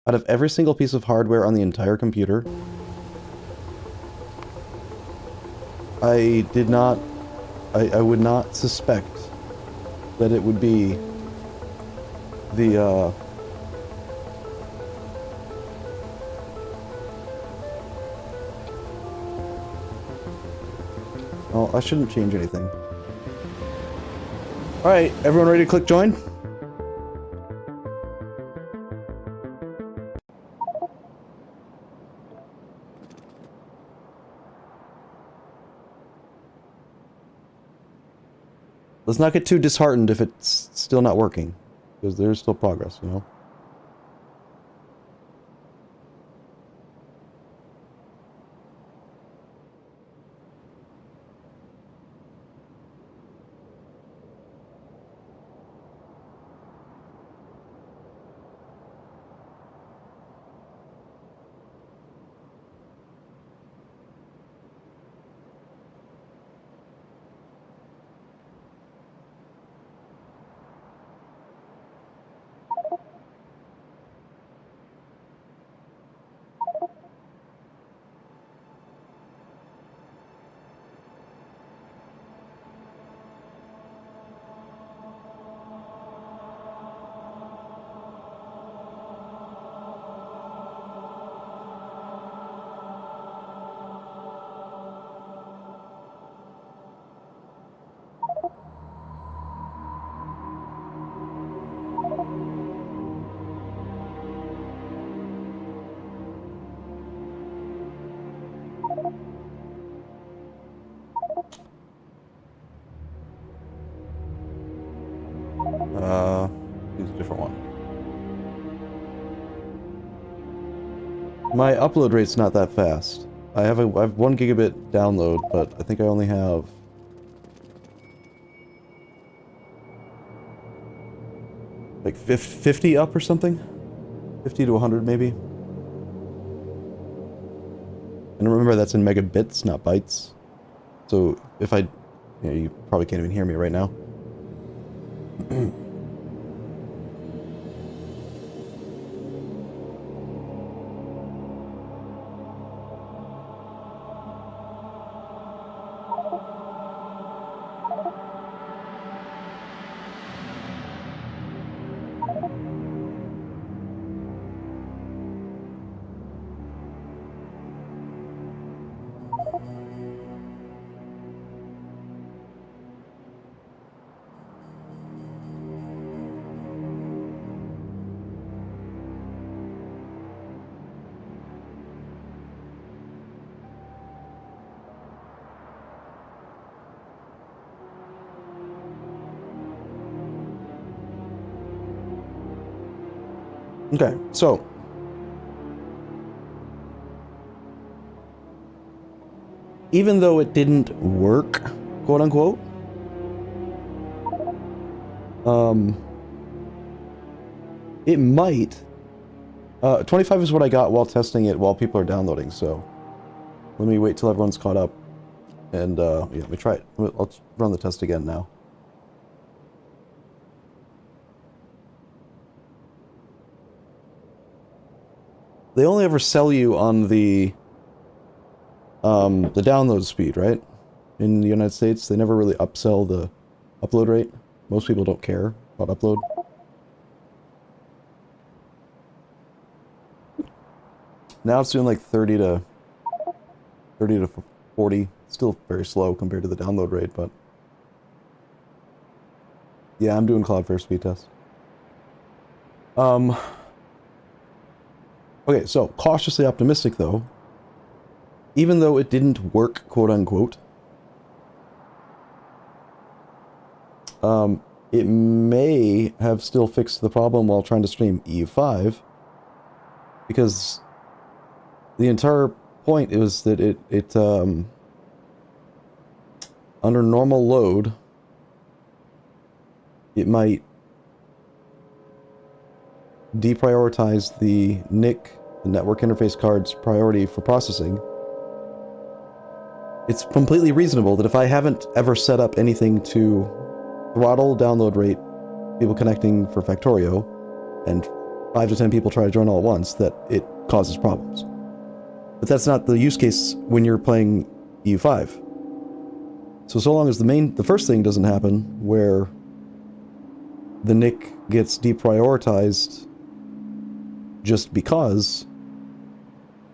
Out of every single piece of hardware on the entire computer, I would not suspect that it would be the, well, I shouldn't change anything. Alright, everyone ready to click join? Let's not get too disheartened if it's still not working, because there's still progress, you know? Use a different one. My upload rate's not that fast. I have 1 gigabit download, but I think I only have like 50 up or something? 50 to 100 maybe? And remember that's in megabits, not bytes. So if I... Yeah, you probably can't even hear me right now. Okay, so even though it didn't work, quote unquote, it might. 25 is what I got while testing it while people are downloading, so let me wait till everyone's caught up and yeah, let me try it. I'll run the test again now. They only ever sell you on the download speed, right? In the United States, they never really upsell the upload rate. Most people don't care about upload. Now it's doing like 30 to 40. Still very slow compared to the download rate, but yeah, I'm doing Cloudflare speed test. Okay, so cautiously optimistic though. Even though it didn't work, quote unquote, it may have still fixed the problem while trying to stream EU5, because the entire point was that it under normal load, it might deprioritize the NIC, the network interface card's priority for processing. It's completely reasonable that if I haven't ever set up anything to throttle download rate, people connecting for Factorio, and 5 to 10 people try to join all at once, that it causes problems. But that's not the use case when you're playing EU5. So long as the first thing doesn't happen, where the NIC gets deprioritized just because,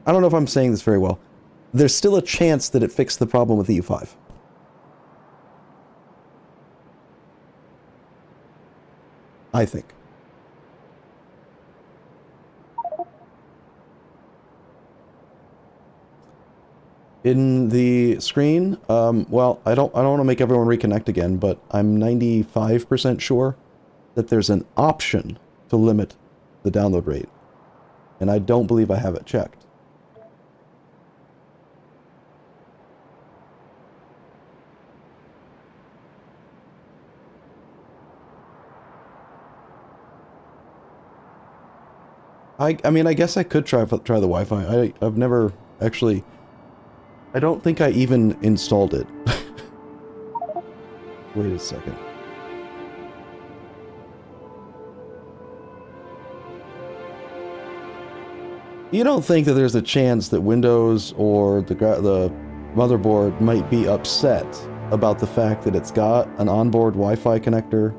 I don't know if I'm saying this very well, there's still a chance that it fixed the problem with EU5. I think. In the screen, well, I don't want to make everyone reconnect again, but I'm 95% sure that there's an option to limit the download rate. And I don't believe I have it checked. I mean, I guess I could try the Wi-Fi. I've never actually... I don't think I even installed it. Wait a second. You don't think that there's a chance that Windows or the motherboard might be upset about the fact that it's got an onboard Wi-Fi connector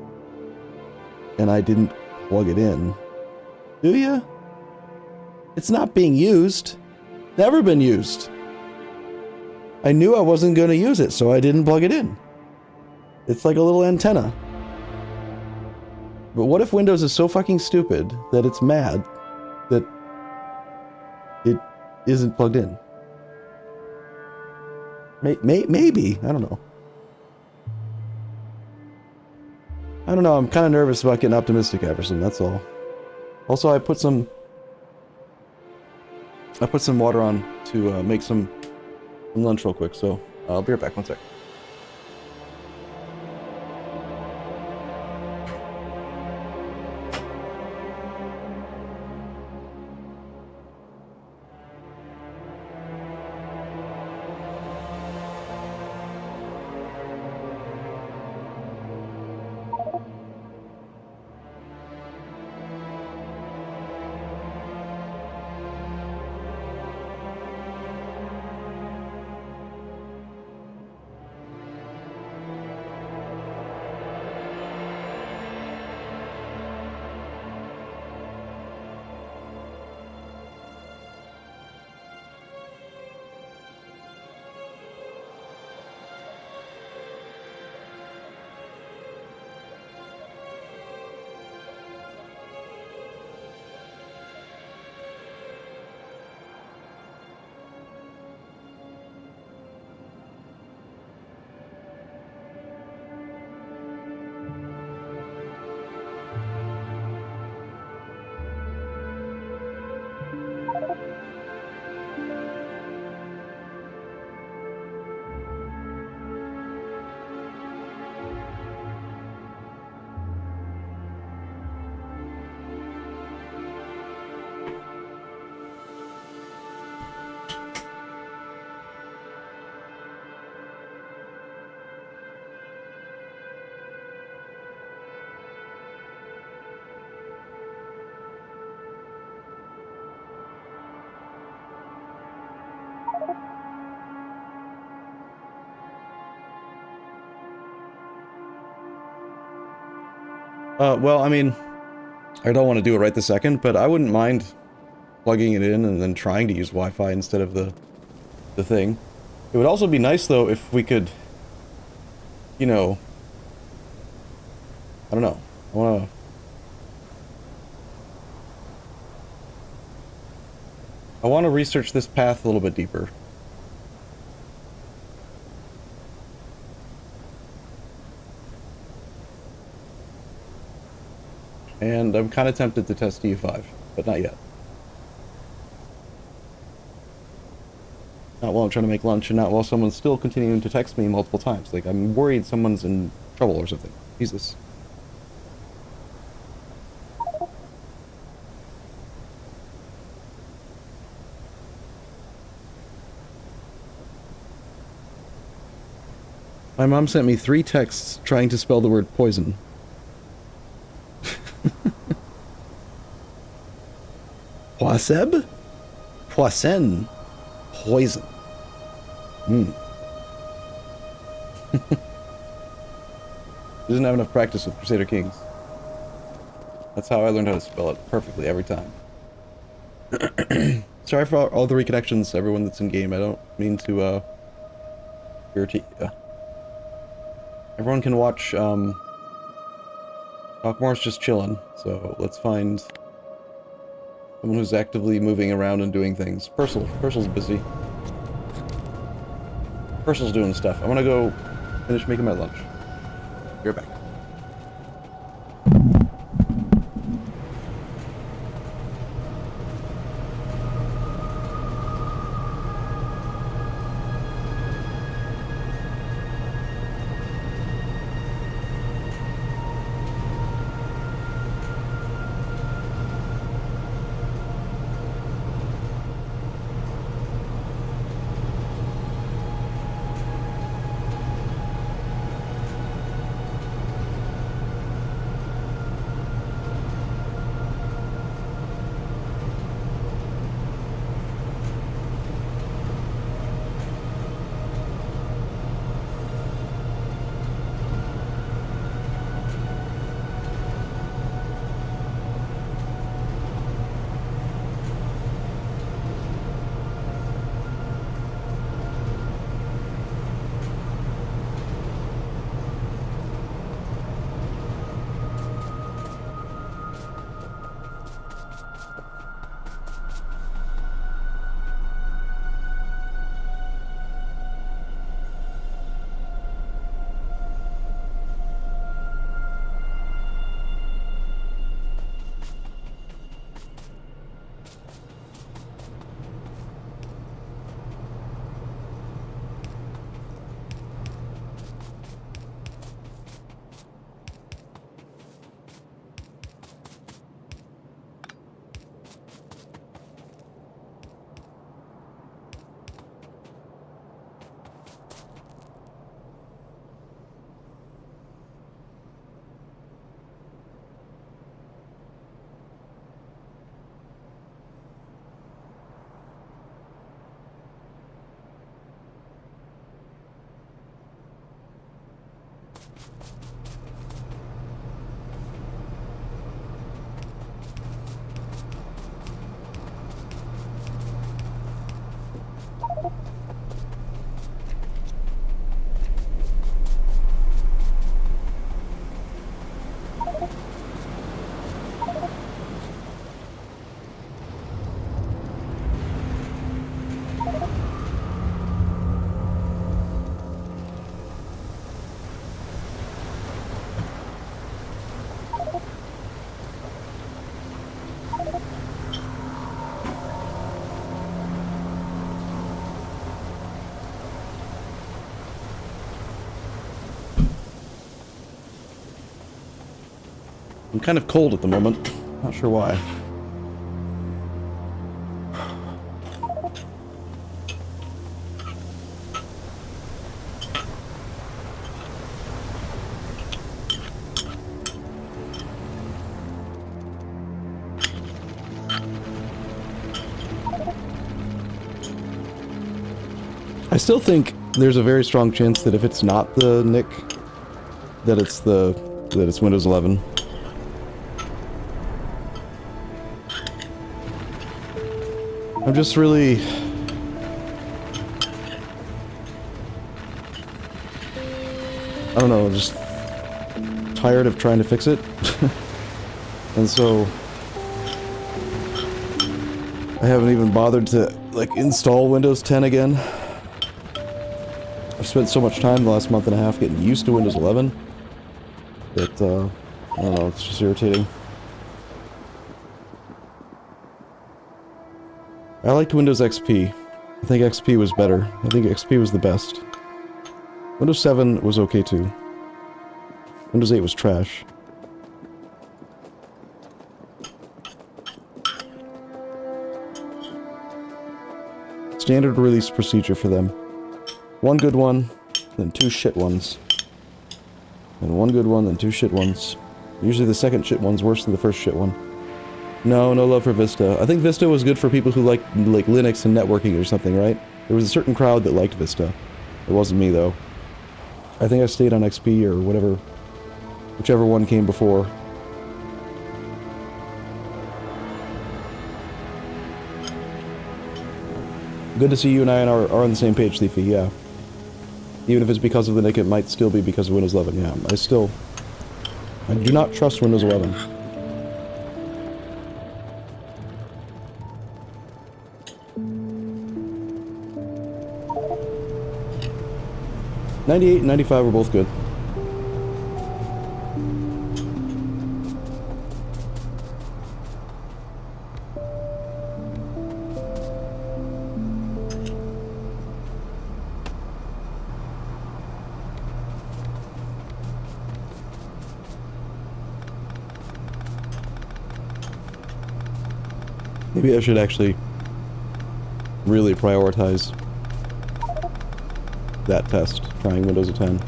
and I didn't plug it in? Do you? It's not being used. Never been used. I knew I wasn't going to use it, so I didn't plug it in. It's like a little antenna. But what if Windows is so fucking stupid that it's mad that it isn't plugged in? Maybe. I don't know. I don't know. I'm kind of nervous about getting optimistic, Everson. That's all. Also, I put some water on to make some lunch real quick, so I'll be right back. One sec. Well, I mean, I don't want to do it right this second, but I wouldn't mind plugging it in and then trying to use Wi-Fi instead of the thing. It would also be nice, though, if we could, you know, I don't know. I want to research this path a little bit deeper. And I'm kind of tempted to test EU5, but not yet. Not while I'm trying to make lunch, and not while someone's still continuing to text me multiple times. Like, I'm worried someone's in trouble or something. Jesus. My mom sent me 3 texts trying to spell the word poison. Poiseb? Poisson. Poison. Doesn't have enough practice with Crusader Kings. That's how I learned how to spell it perfectly every time. Sorry for all the reconnections, everyone that's in game. I don't mean to irritate you. Everyone can watch Talkmore's just chilling, so let's find someone who's actively moving around and doing things. Purcell's busy. Purcell's doing stuff. I'm gonna go finish making my lunch. Be right back. I'm kind of cold at the moment. Not sure why. I still think there's a very strong chance that if it's not the NIC, that it's Windows 11. I'm just really... I don't know, just tired of trying to fix it. And so I haven't even bothered to like install Windows 10 again. I've spent so much time the last month and a half getting used to Windows 11 that I don't know, it's just irritating. I liked Windows XP. I think XP was better. I think XP was the best. Windows 7 was okay too. Windows 8 was trash. Standard release procedure for them. One good one, then two shit ones. And one good one, then two shit ones. Usually the second shit one's worse than the first shit one. No, no love for Vista. I think Vista was good for people who like Linux and networking or something, right? There was a certain crowd that liked Vista. It wasn't me, though. I think I stayed on XP or whatever, whichever one came before. Good to see you and I are on the same page, Leafy, yeah. Even if it's because of the NIC, it might still be because of Windows 11, yeah. I do not trust Windows 11. '98 and '95 were both good. Maybe I should actually really prioritize that test, trying Windows 10.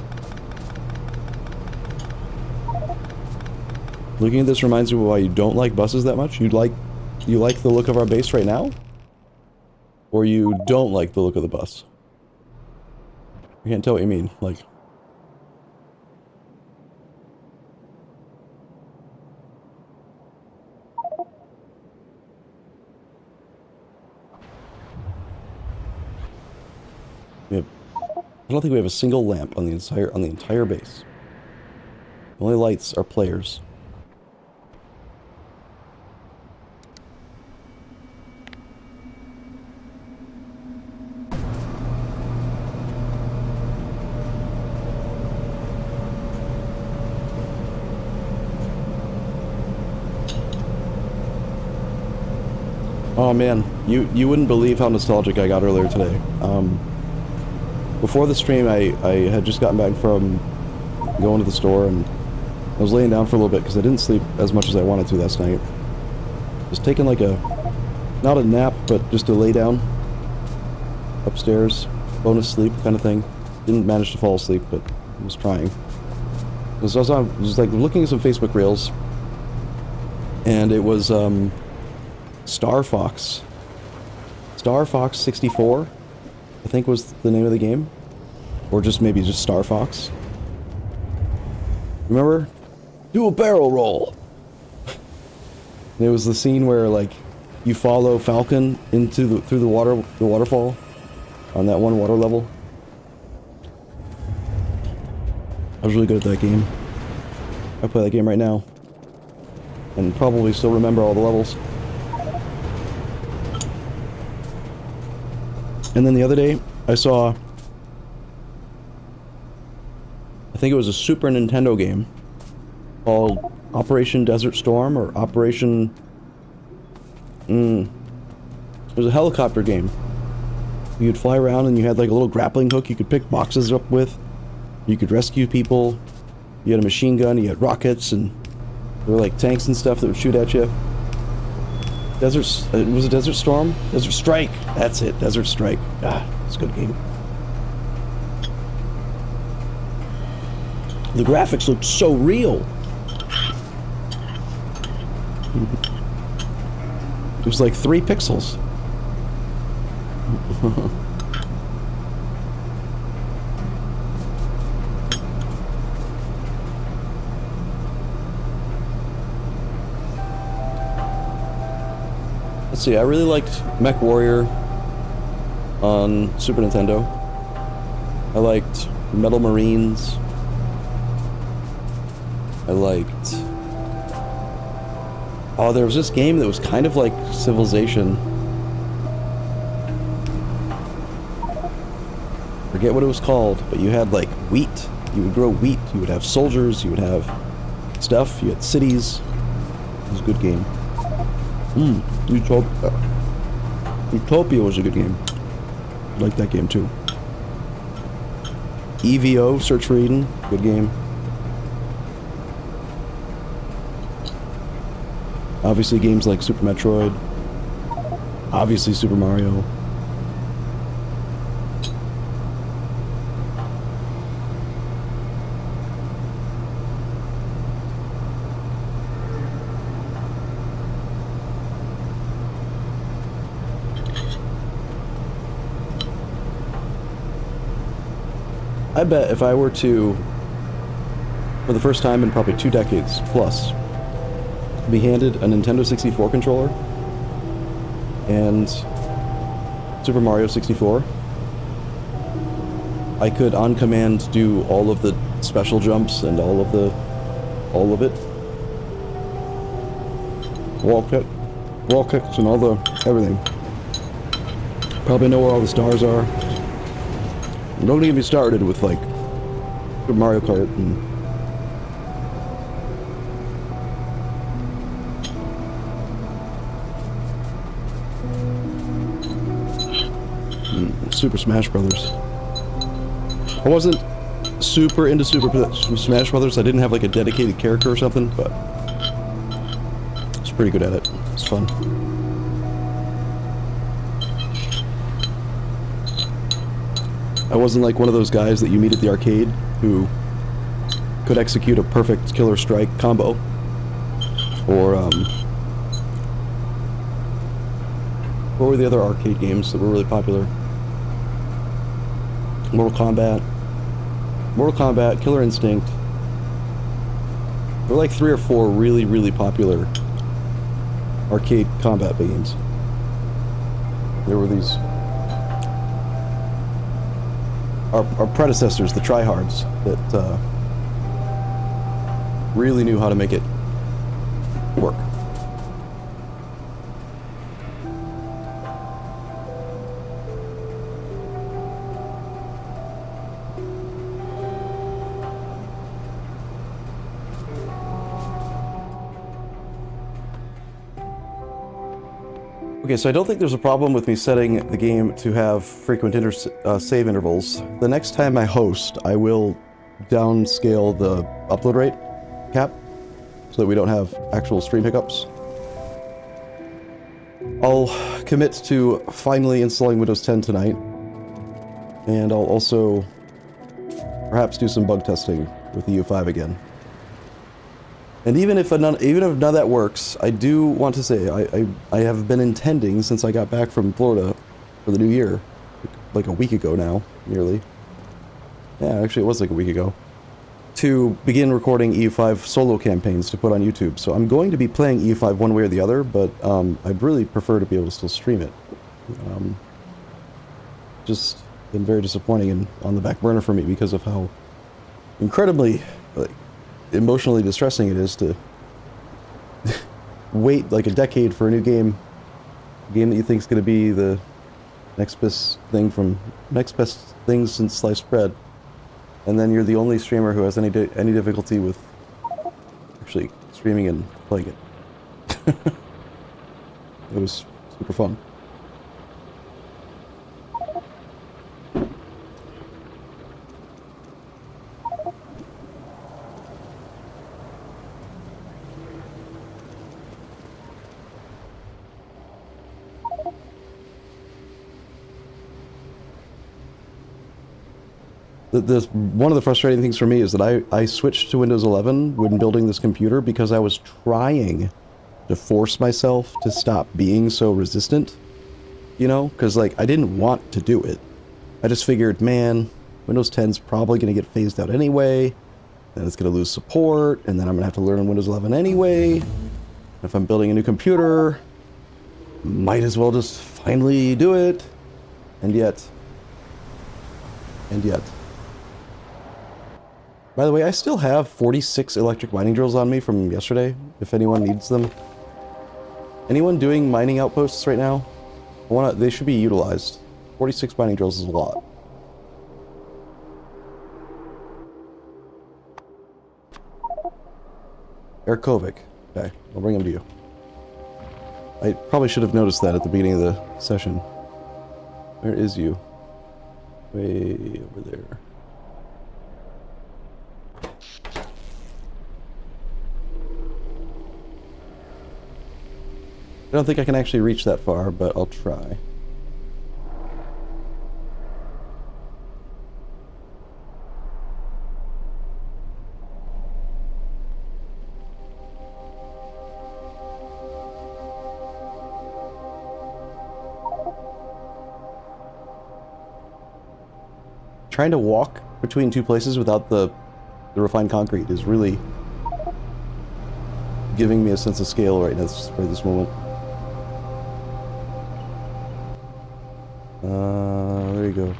Looking at this reminds me of why you don't like buses that much. You like the look of our base right now? Or you don't like the look of the bus? I can't tell what you mean, like... I don't think we have a single lamp on the entire base. The only lights are players. Oh man, you wouldn't believe how nostalgic I got earlier today. Before the stream, I had just gotten back from going to the store, and I was laying down for a little bit because I didn't sleep as much as I wanted to last night. Just taking like not a nap, but just a lay down upstairs, bonus sleep kind of thing. Didn't manage to fall asleep, but I was trying. So I was like looking at some Facebook Reels, and it was Star Fox 64. I think was the name of the game. Or just maybe just Star Fox. Remember? Do a barrel roll! And it was the scene where, like, you follow Falcon through the waterfall on that one water level. I was really good at that game. I play that game right now. And probably still remember all the levels. And then the other day, I saw... I think it was a Super Nintendo game called Operation Desert Storm, or Operation... It was a helicopter game. You'd fly around and you had like a little grappling hook you could pick boxes up with. You could rescue people. You had a machine gun, you had rockets, and there were like tanks and stuff that would shoot at you. Was it Desert Storm? Desert Strike! That's it, Desert Strike. Ah, it's a good game. The graphics looked so real! It was like 3 pixels. Let's see, I really liked Mech Warrior on Super Nintendo. I liked Metal Marines. I liked... Oh, there was this game that was kind of like Civilization. Forget what it was called, but you had like wheat. You would grow wheat. You would have soldiers. You would have stuff. You had cities. It was a good game. Utopia. Utopia was a good game. I liked that game too. EVO, Search for Eden, good game. Obviously games like Super Metroid. Obviously Super Mario. I bet if I were to, for the first time in probably 2 decades plus, be handed a Nintendo 64 controller and Super Mario 64, I could on command do all of the special jumps and all of it. Wall kicks and all the everything. Probably know where all the stars are. Don't get me started with like Super Mario Kart and Super Smash Brothers. I wasn't super into Super Smash Brothers. I didn't have like a dedicated character or something, but I was pretty good at it. It's fun. I wasn't like one of those guys that you meet at the arcade who could execute a perfect killer strike combo. Or, what were the other arcade games that were really popular? Mortal Kombat, Killer Instinct. There were like 3 or 4 really, really popular arcade combat games. There were these... Our predecessors, the tryhards, that really knew how to make it work. Okay, so I don't think there's a problem with me setting the game to have frequent save intervals. The next time I host, I will downscale the upload rate cap so that we don't have actual stream hiccups. I'll commit to finally installing Windows 10 tonight, and I'll also perhaps do some bug testing with EU5 again. And even if none of that works, I do want to say I have been intending since I got back from Florida for the new year, like a week ago now, nearly. Yeah, actually it was like a week ago, to begin recording EU5 solo campaigns to put on YouTube. So I'm going to be playing EU5 one way or the other, but I'd really prefer to be able to still stream it. Just been very disappointing and on the back burner for me because of how incredibly emotionally distressing it is to wait like a decade for a new game that you think is going to be the next best thing since sliced bread, and then you're the only streamer who has any difficulty with actually streaming and playing it. It was super fun. One of the frustrating things for me is that I switched to Windows 11 when building this computer because I was trying to force myself to stop being so resistant, you know, because like I didn't want to do it. I just figured, man, Windows 10's probably going to get phased out anyway, then it's going to lose support, and then I'm going to have to learn on Windows 11 anyway. If I'm building a new computer, might as well just finally do it. And yet... By the way, I still have 46 electric mining drills on me from yesterday, if anyone needs them. Anyone doing mining outposts right now? They should be utilized. 46 mining drills is a lot. Erkovic. Okay, I'll bring him to you. I probably should have noticed that at the beginning of the session. Where is you? Way over there. I don't think I can actually reach that far, but I'll try. Trying to walk between two places without the refined concrete is really giving me a sense of scale right this moment. There you go.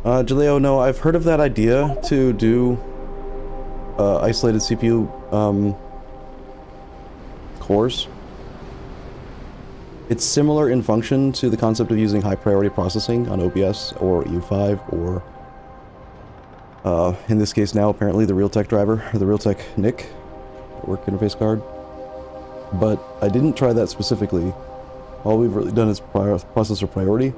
Jaleo, no, I've heard of that idea to do isolated CPU cores. It's similar in function to the concept of using high priority processing on OBS or U5 or in this case now apparently the Realtek driver, or the Realtek NIC, network interface card. But I didn't try that specifically. All we've really done is processor priority.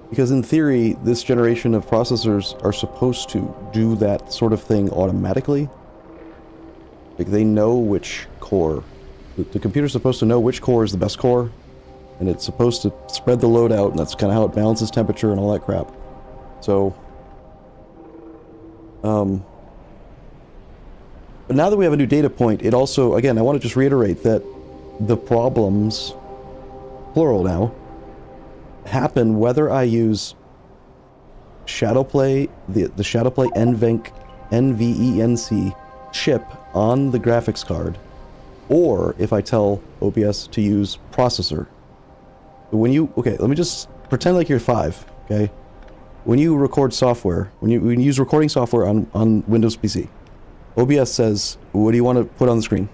Because in theory, this generation of processors are supposed to do that sort of thing automatically. Like, they know which core. The computer's supposed to know which core is the best core, and it's supposed to spread the load out, and that's kind of how it balances temperature and all that crap. So, but now that we have a new data point, it also, again, I want to just reiterate that the problems, plural now, happen whether I use Shadowplay, the Shadowplay NVENC chip on the graphics card, or if I tell OBS to use processor. When you, okay, let me just pretend like you're 5, okay? When you record software, when you use recording software on Windows PC, OBS says, what do you want to put on the screen?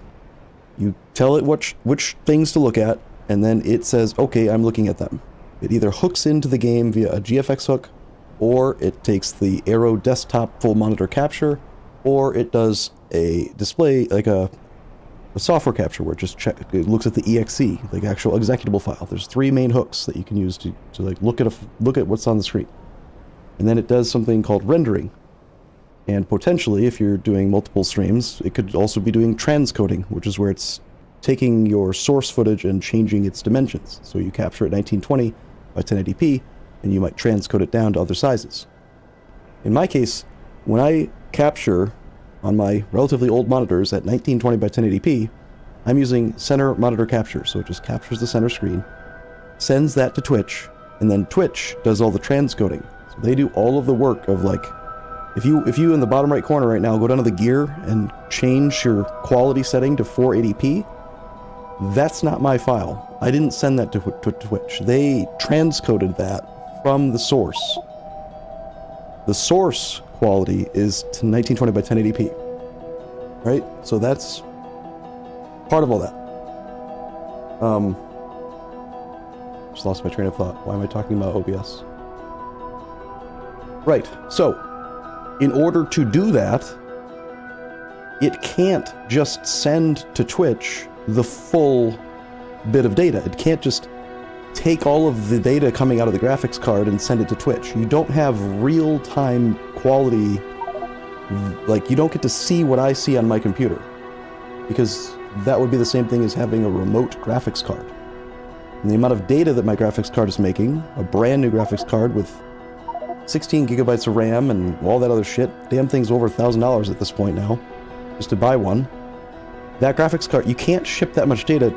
You tell it which things to look at, and then it says, okay, I'm looking at them. It either hooks into the game via a GFX hook, or it takes the Aero desktop full monitor capture, or it does a display, like a software capture where it looks at the exe, like actual executable file. There's 3 main hooks that you can use to like look at what's on the screen. And then it does something called rendering. And potentially, if you're doing multiple streams, it could also be doing transcoding, which is where it's taking your source footage and changing its dimensions. So you capture it 1920 by 1080p, and you might transcode it down to other sizes. In my case, when I capture on my relatively old monitors at 1920 by 1080p, I'm using center monitor capture, so it just captures the center screen, sends that to Twitch, and then Twitch does all the transcoding. So they do all of the work of, like, if you in the bottom right corner right now go down to the gear and change your quality setting to 480p, that's not my file. I didn't send that to Twitch. They transcoded that from the source. The source quality is to 1920 by 1080p. Right? So that's part of all that. Just lost my train of thought. Why am I talking about OBS? Right. So, in order to do that, it can't just send to Twitch the full bit of data. It can't just take all of the data coming out of the graphics card and send it to Twitch. You don't have real-time quality, like, you don't get to see what I see on my computer, because that would be the same thing as having a remote graphics card. And the amount of data that my graphics card is making, a brand new graphics card with 16 gigabytes of RAM and all that other shit, damn thing's over $1,000 at this point now, just to buy one. That graphics card, you can't ship that much data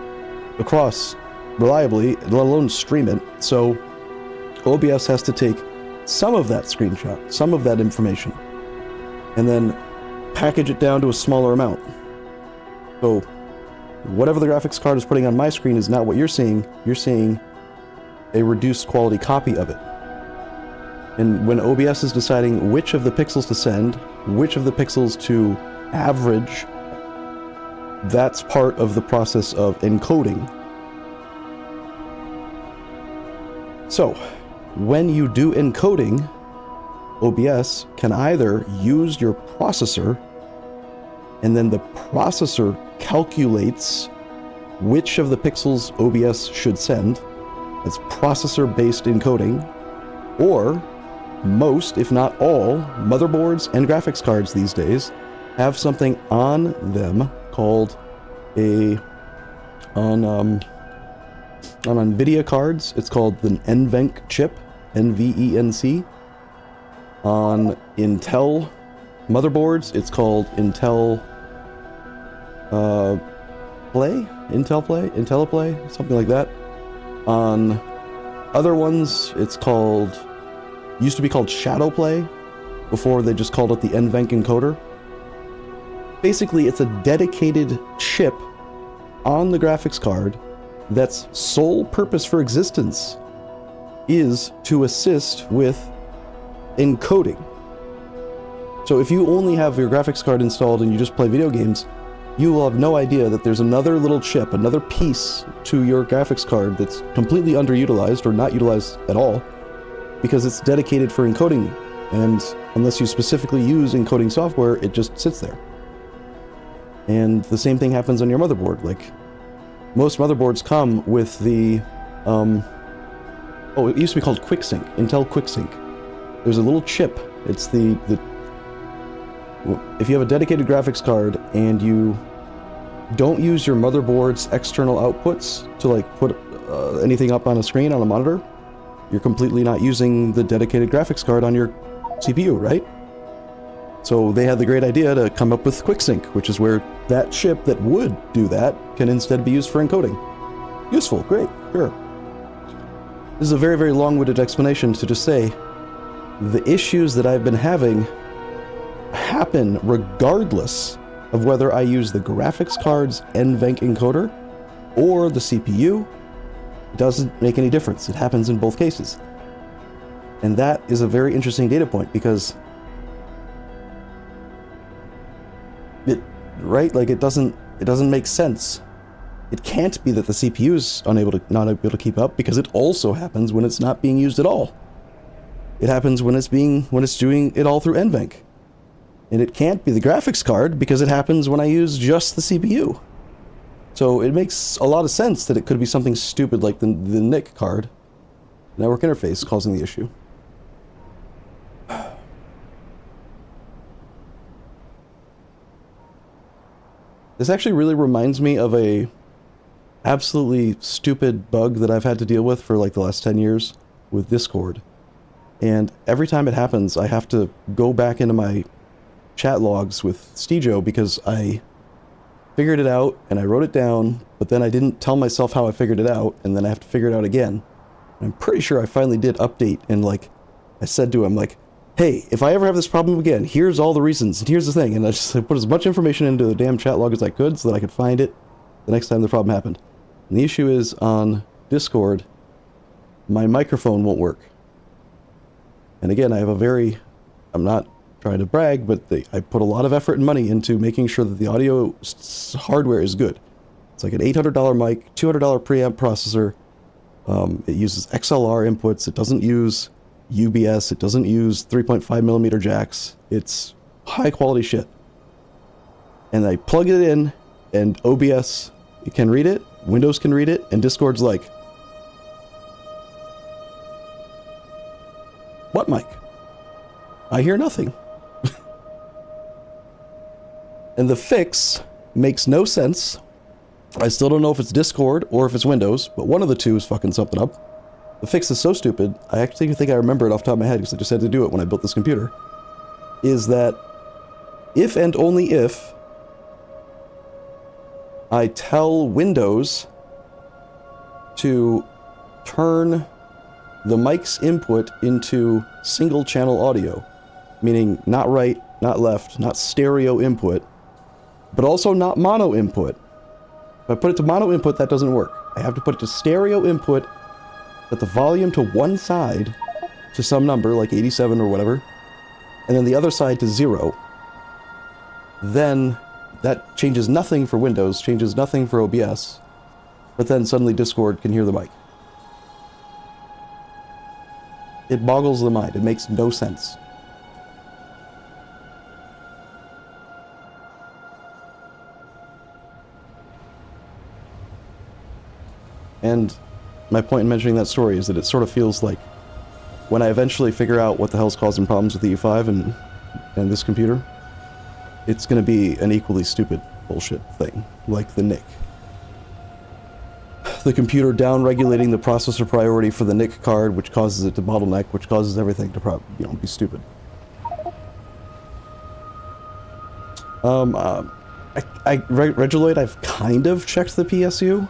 across reliably, let alone stream it. So OBS has to take some of that screenshot, some of that information, and then package it down to a smaller amount. So whatever the graphics card is putting on my screen is not what you're seeing. You're seeing a reduced quality copy of it. And when OBS is deciding which of the pixels to send, which of the pixels to average, that's part of the process of encoding. So, when you do encoding, OBS can either use your processor, and then the processor calculates which of the pixels OBS should send. That's processor-based encoding. Or, most, if not all, motherboards and graphics cards these days have something on them called on NVIDIA cards, it's called the NVENC chip, NVENC. On Intel motherboards, it's called Intel IntelliPlay, something like that. On other ones, it's called, used to be called Shadowplay, before they just called it the NVENC encoder. Basically, it's a dedicated chip on the graphics card that's sole purpose for existence is to assist with encoding. So if you only have your graphics card installed and you just play video games, you will have no idea that there's another little chip, another piece to your graphics card that's completely underutilized or not utilized at all, because it's dedicated for encoding, and unless you specifically use encoding software, it just sits there. And the same thing happens on your motherboard. Like, most motherboards come with the, it used to be called QuickSync, Intel QuickSync. There's a little chip, it's if you have a dedicated graphics card and you don't use your motherboard's external outputs to like put anything up on a screen, on a monitor, you're completely not using the dedicated graphics card on your CPU, right? So they had the great idea to come up with QuickSync, which is where that chip that would do that can instead be used for encoding. Useful, great, sure. This is a very, very long-winded explanation to just say the issues that I've been having happen regardless of whether I use the graphics card's NVENC encoder or the CPU. It doesn't make any difference. It happens in both cases. And that is a very interesting data point because it doesn't make sense. It can't be that the CPU is not able to keep up, because it also happens when it's not being used at all. It happens when it's doing it all through NVENC. And it can't be the graphics card because it happens when I use just the CPU. So it makes a lot of sense that it could be something stupid like the NIC card, network interface, causing the issue. This actually really reminds me of a absolutely stupid bug that I've had to deal with for like the last 10 years with Discord. And every time it happens, I have to go back into my chat logs with Stejo because I figured it out and I wrote it down, but then I didn't tell myself how I figured it out, and then I have to figure it out again. And I'm pretty sure I finally did update, and like I said to him, like, hey, if I ever have this problem again, here's all the reasons, and here's the thing. And I just put as much information into the damn chat log as I could so that I could find it the next time the problem happened. And the issue is, on Discord, my microphone won't work. And again, I have I'm not trying to brag, but I put a lot of effort and money into making sure that the audio hardware is good. It's like an $800 mic, $200 preamp processor. It uses XLR inputs. It doesn't use UBS. It doesn't use 3.5mm jacks. It's high quality shit. And I plug it in, and OBS can read it, Windows can read it, and Discord's like, what mic? I hear nothing. And the fix makes no sense. I still don't know if it's Discord or if it's Windows, but one of the two is fucking something up. The fix is so stupid, I actually think I remember it off the top of my head because I just had to do it when I built this computer, is that if and only if I tell Windows to turn the mic's input into single channel audio, meaning not right, not left, not stereo input, but also not mono input. If I put it to mono input, that doesn't work. I have to put it to stereo input, set the volume to one side to some number, like 87 or whatever, and then the other side to 0. Then that changes nothing for Windows, changes nothing for OBS, but then suddenly Discord can hear the mic. It boggles the mind. It makes no sense. And my point in mentioning that story is that it sort of feels like when I eventually figure out what the hell's causing problems with the E5 and this computer, it's going to be an equally stupid bullshit thing, like the NIC. The computer down-regulating the processor priority for the NIC card, which causes it to bottleneck, which causes everything to be stupid. Regiloid, I've kind of checked the PSU.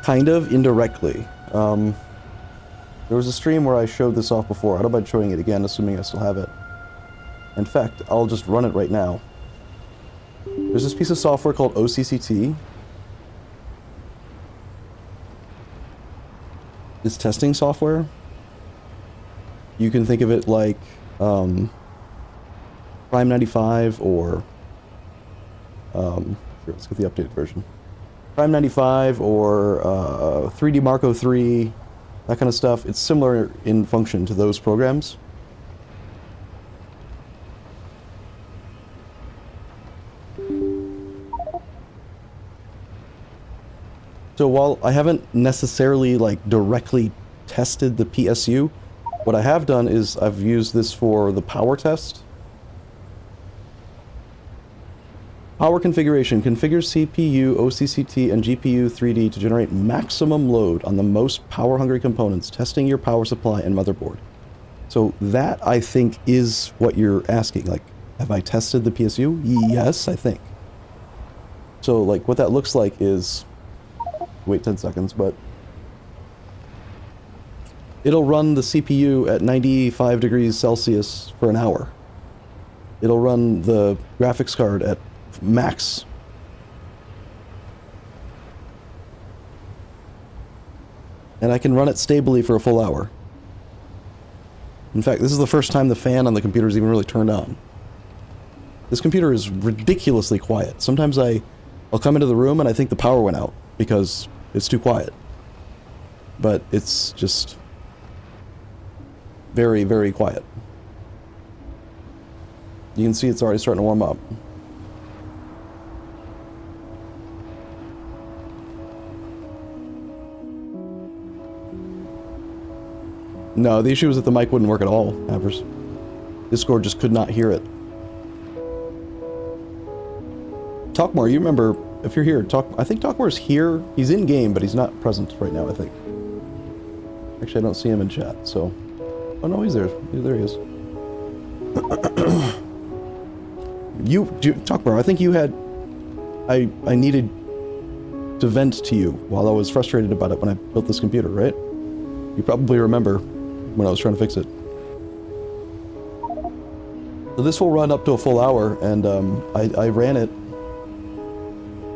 Kind of, indirectly. There was a stream where I showed this off before. I don't mind showing it again, assuming I still have it. In fact, I'll just run it right now. There's this piece of software called OCCT. It's testing software. You can think of it like Prime 95 or here, let's get the updated version. Prime 95 or 3D Marco 3, that kind of stuff. It's similar in function to those programs. So while I haven't necessarily like directly tested the PSU, what I have done is I've used this for the power test. Power configuration. Configure CPU, OCCT, and GPU 3D to generate maximum load on the most power-hungry components, testing your power supply and motherboard. So that, I think, is what you're asking. Like, have I tested the PSU? Yes, I think. So, like, what that looks like is... Wait 10 seconds, but... It'll run the CPU at 95 degrees Celsius for an hour. It'll run the graphics card at max. And I can run it stably for a full hour. In fact, this is the first time the fan on the computer is even really turned on. This computer is ridiculously quiet. Sometimes I'll come into the room and I think the power went out because it's too quiet. But it's just very, very quiet. You can see it's already starting to warm up. No, the issue was that the mic wouldn't work at all, Avers. Discord just could not hear it. Talkmore, you remember, if you're here, I think Talkmore's here. He's in game, but he's not present right now, I think. Actually, I don't see him in chat, so... Oh no, he's there. There he is. Talkmore, I think you had... I needed to vent to you while I was frustrated about it when I built this computer, right? You probably remember when I was trying to fix it. So this will run up to a full hour, and I ran it.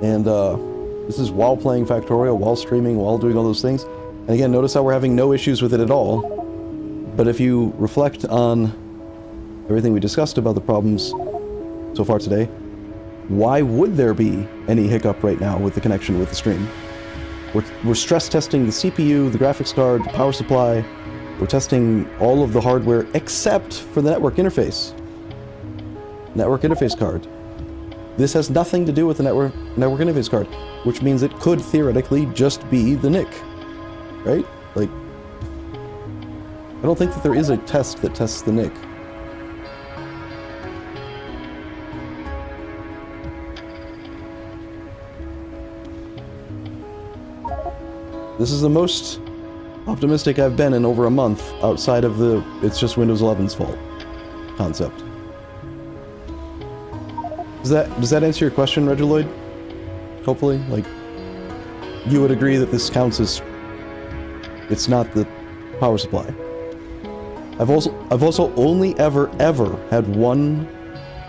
And this is while playing Factorio, while streaming, while doing all those things. And again, notice how we're having no issues with it at all. But if you reflect on everything we discussed about the problems so far today, why would there be any hiccup right now with the connection with the stream? We're stress testing the CPU, the graphics card, the power supply. We're testing all of the hardware except for the network interface. Network interface card. This has nothing to do with the network interface card, which means it could theoretically just be the NIC, right? Like, I don't think that there is a test that tests the NIC. This is the most optimistic I've been in over a month outside of the it's just Windows 11's fault concept. Does that answer your question, Regiloid? Hopefully, like, you would agree that this counts as it's not the power supply. I've also only ever had one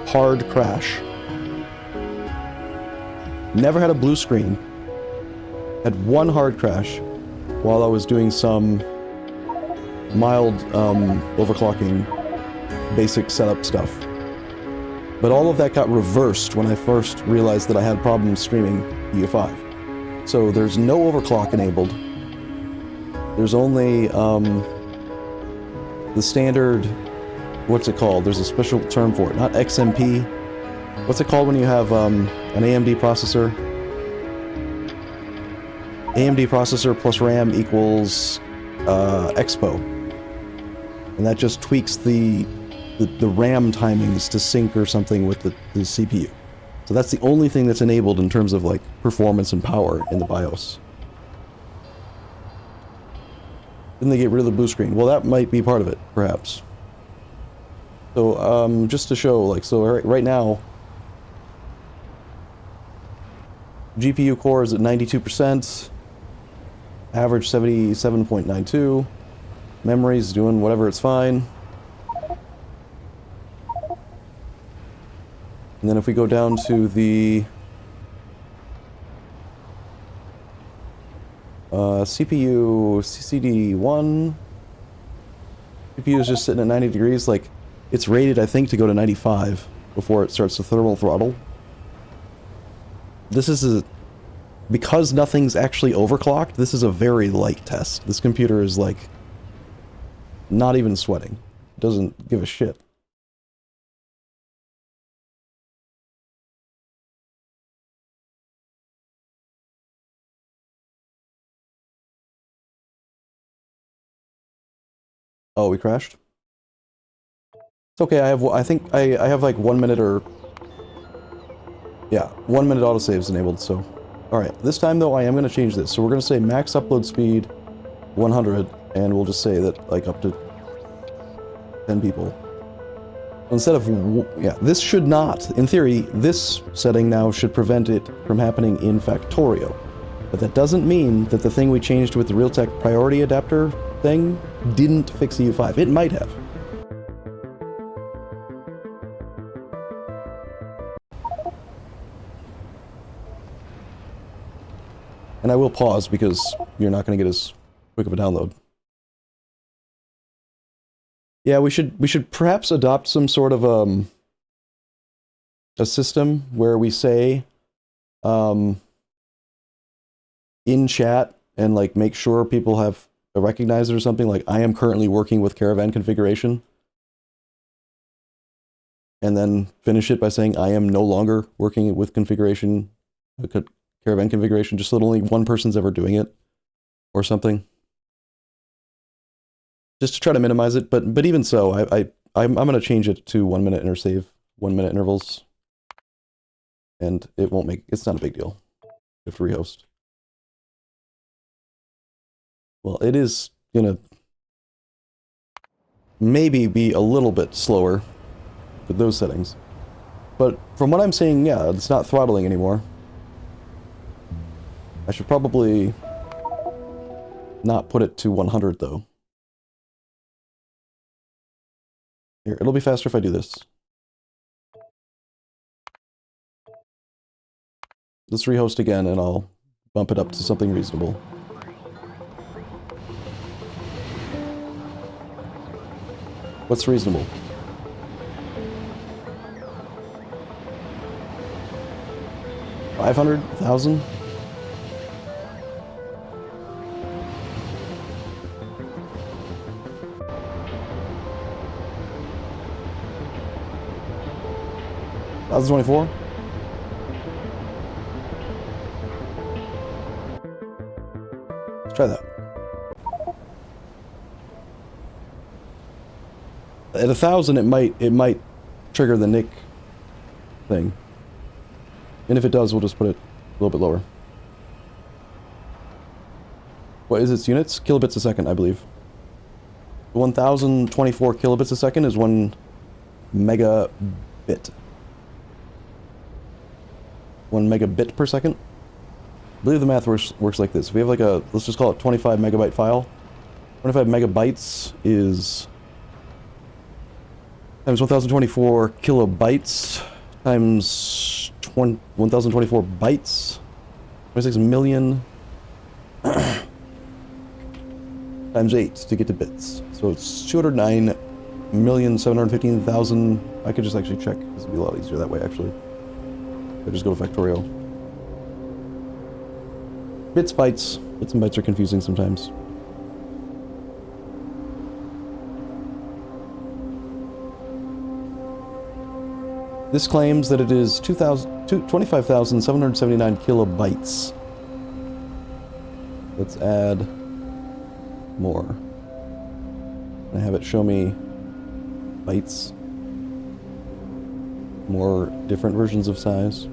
hard crash. Never had a blue screen. Had one hard crash while I was doing some mild overclocking basic setup stuff. But all of that got reversed when I first realized that I had problems streaming EU5. So there's no overclock enabled. There's only the standard, what's it called? There's a special term for it, not XMP. What's it called when you have an AMD processor? AMD processor plus RAM equals Expo. And that just tweaks the RAM timings to sync or something with the CPU. So that's the only thing that's enabled in terms of like performance and power in the BIOS. Didn't they get rid of the blue screen? Well, that might be part of it, perhaps. So just to show, like, so right now, GPU core is at 92%. Average 77.92. Memory's doing whatever, it's fine. And then if we go down to the CPU CCD1, CPU is just sitting at 90 degrees. Like, it's rated, I think, to go to 95 before it starts to thermal throttle. This is because nothing's actually overclocked, this is a very light test. This computer is, like, not even sweating. It doesn't give a shit. Oh, we crashed? It's okay, I think I have like 1 minute or... Yeah, 1 minute autosave's enabled, so... Alright, this time though I am going to change this. So we're going to say max upload speed 100, and we'll just say that like up to 10 people. Instead of... Yeah, this should not, in theory, this setting now should prevent it from happening in Factorio. But that doesn't mean that the thing we changed with the Realtek priority adapter thing didn't fix EU5. It might have. And I will pause because you're not going to get as quick of a download. Yeah, we should perhaps adopt some sort of a system where we say in chat and like make sure people have recognize it or something, like I am currently working with caravan configuration, and then finish it by saying I am no longer working with configuration, caravan configuration, just so that only one person's ever doing it or something, just to try to minimize it. But even so, I'm going to change it to 1 minute intersave, 1 minute intervals, and it won't make, it's not a big deal. You have to rehost. Well, it is gonna maybe be a little bit slower with those settings. But from what I'm seeing, yeah, it's not throttling anymore. I should probably not put it to 100 though. Here, it'll be faster if I do this. Let's rehost again and I'll bump it up to something reasonable. What's reasonable? 500? 1,000? $1,024? Let's try that. At 1,000, it might trigger the NIC thing, and if it does, we'll just put it a little bit lower. What is its units? Kilobits a second, I believe. 1,024 kilobits a second is 1 megabit. 1 megabit per second. I believe the math works like this. We have like a, let's just call it 25 megabyte file. 25 megabytes is times 1024 kilobytes times 1024 bytes, 26 million times 8 to get to bits. So it's 209,715,000. I could just actually check. This would be a lot easier that way, actually. I just go to Factorial. Bits, bytes. Bits and bytes are confusing sometimes. This claims that it is 25,779 kilobytes. Let's add more. I have it show me bytes. More different versions of size.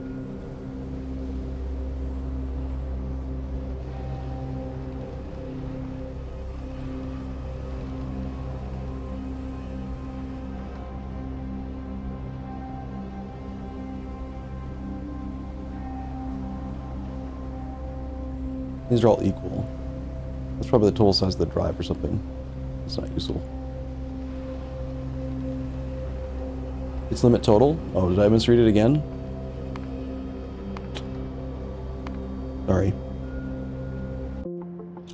These are all equal. That's probably the total size of the drive or something. It's not useful. It's limit total? Oh, did I misread it again? Sorry.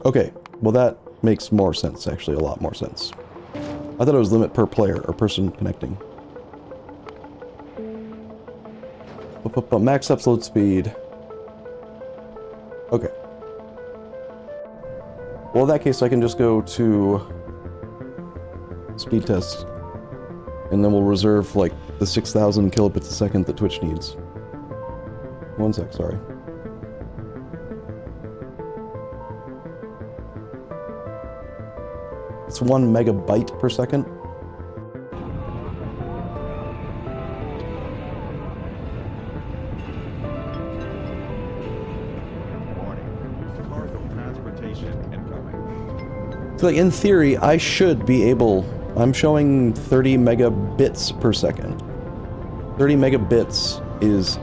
Okay, well that makes more sense, actually, a lot more sense. I thought it was limit per player, or person connecting. Max upload speed. Okay. Well, in that case, I can just go to speed test, and then we'll reserve, like, the 6,000 kilobits a second that Twitch needs. One sec, sorry. It's 1 megabyte per second. So, like, in theory, I should be able... I'm showing 30 megabits per second. 30 megabits is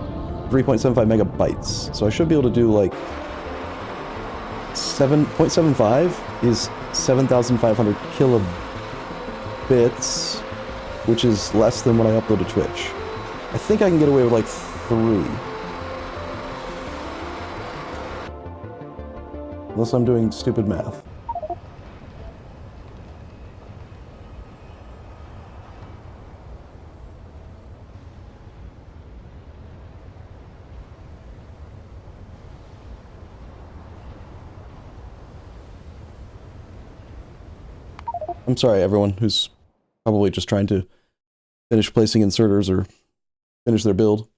3.75 megabytes. So I should be able to do, like... 7.75 is 7,500 kilobits, which is less than what I upload to Twitch. I think I can get away with, like, 3. Unless I'm doing stupid math. I'm sorry, everyone who's probably just trying to finish placing inserters or finish their build.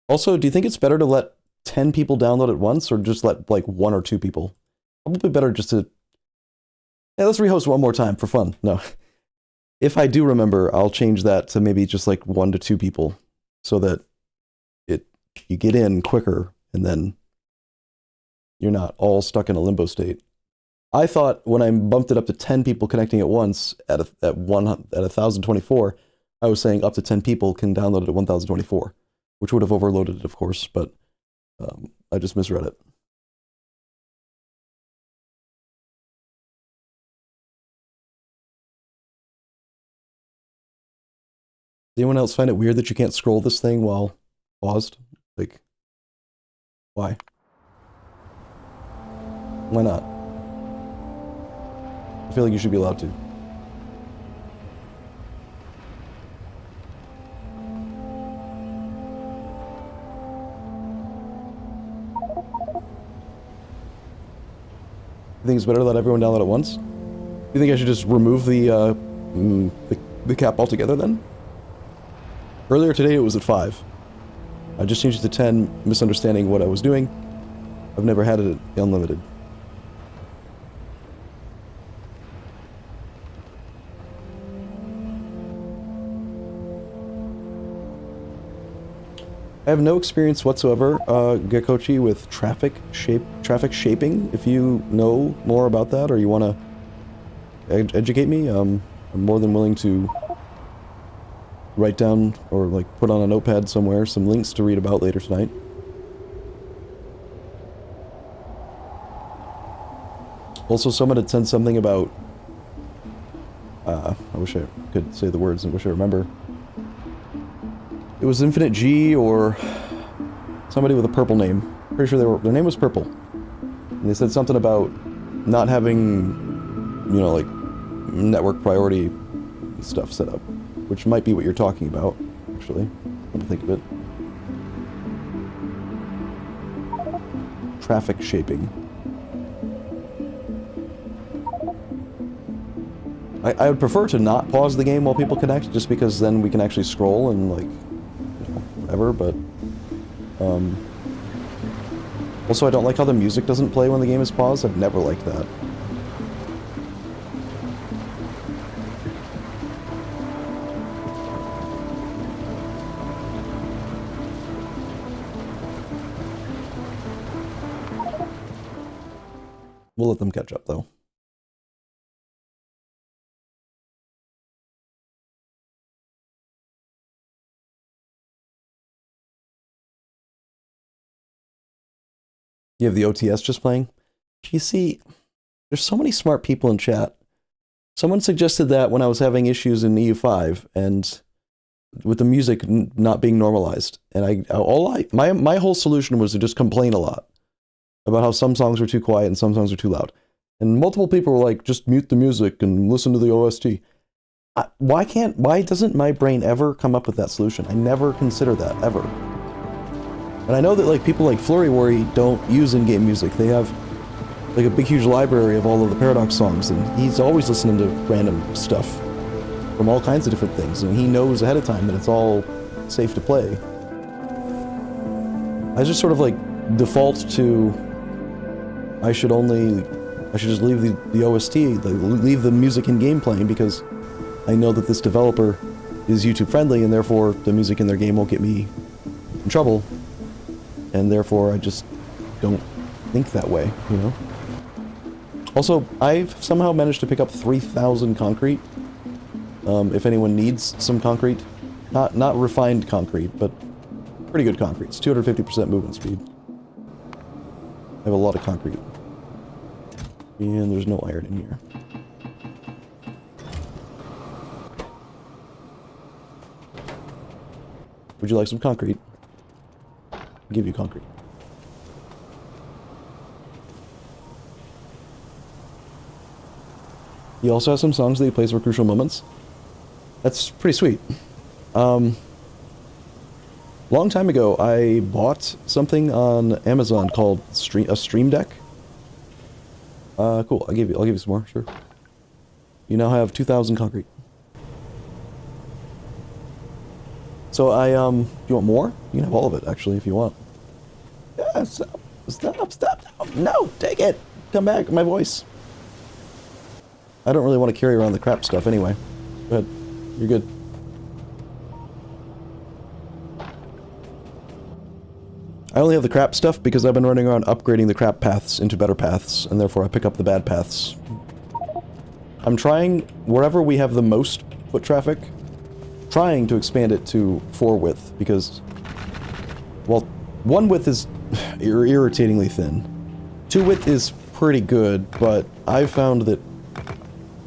Also, do you think it's better to let 10 people download at once, or just let, like, 1 or 2 people? Probably better just to... Yeah, let's rehost one more time for fun. No. If I do remember, I'll change that to maybe just, like, 1 to 2 people, so that you get in quicker, and then you're not all stuck in a limbo state. I thought when I bumped it up to 10 people connecting at once at 1,024, I was saying up to 10 people can download it at 1,024, which would have overloaded it, of course, but I just misread it. Does anyone else find it weird that you can't scroll this thing while paused? Like, why? Why not? I feel like you should be allowed to. You think it's better to let everyone download at once? You think I should just remove the cap altogether then? Earlier today it was at 5. I just changed it to 10, misunderstanding what I was doing. I've never had it at unlimited. I have no experience whatsoever, Gekochi, with traffic shaping. If you know more about that, or you want to educate me, I'm more than willing to write down, or like put on a notepad somewhere, some links to read about later tonight. Also, someone had said something about, I wish I could say the words and wish I remember. It was Infinite G or somebody with a purple name. Pretty sure their name was Purple. And they said something about not having, you know, like, network priority stuff set up. Which might be what you're talking about, actually. Let me think of it. Traffic shaping. I would prefer to not pause the game while people connect, just because then we can actually scroll and, like, whatever, but also I don't like how the music doesn't play when the game is paused. I've never liked that. We'll let them catch up though. You have the OTS just playing. You see, there's so many smart people in chat. Someone suggested that when I was having issues in EU5 and with the music not being normalized, and my whole solution was to just complain a lot about how some songs were too quiet and some songs were too loud. And multiple people were like, just mute the music and listen to the OST. Why doesn't my brain ever come up with that solution? I never consider that, ever. And I know that like people like Flurry Worry don't use in-game music. They have like a big huge library of all of the Paradox songs, and he's always listening to random stuff from all kinds of different things, and he knows ahead of time that it's all safe to play. I just sort of like default to I should just leave the OST, leave the music in game playing, because I know that this developer is YouTube friendly, and therefore the music in their game won't get me in trouble, and therefore I just don't think that way, you know? Also, I've somehow managed to pick up 3,000 concrete. If anyone needs some concrete. Not refined concrete, but pretty good concrete. It's 250% movement speed. I have a lot of concrete. And there's no iron in here. Would you like some concrete? I'll give you concrete. He also has some songs that he plays for crucial moments. That's pretty sweet. Long time ago, I bought something on Amazon called a Stream Deck. Cool. I'll give you some more. Sure. You now have 2,000 concrete. So do you want more? You can have all of it actually if you want. Yeah, stop. No, take it. Come back. My voice. I don't really want to carry around the crap stuff anyway. Go ahead. You're good. I only have the crap stuff because I've been running around upgrading the crap paths into better paths, and therefore I pick up the bad paths. I'm trying, wherever we have the most foot traffic, trying to expand it to 4 width, because, well, 1 width is irritatingly thin. 2 width is pretty good, but I've found that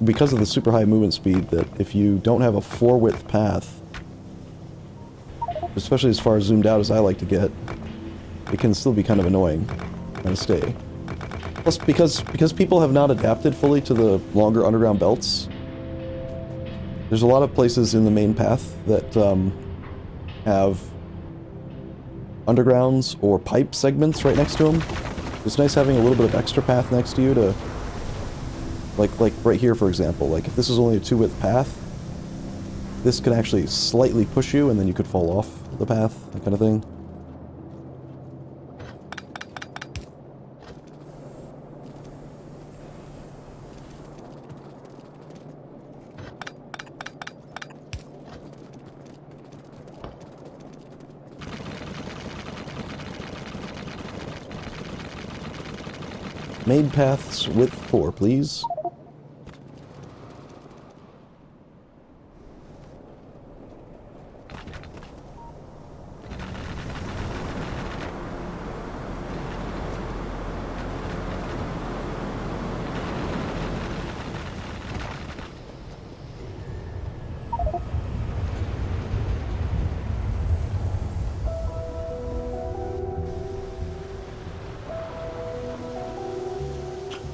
because of the super high movement speed, that if you don't have a 4 width path, especially as far zoomed out as I like to get, it can still be kind of annoying to stay. Plus, because people have not adapted fully to the longer underground belts, there's a lot of places in the main path that have undergrounds or pipe segments right next to them. It's nice having a little bit of extra path next to you to, like right here, for example. Like if this is only a 2 width path, this can actually slightly push you, and then you could fall off the path, that kind of thing. Made paths width 4, please.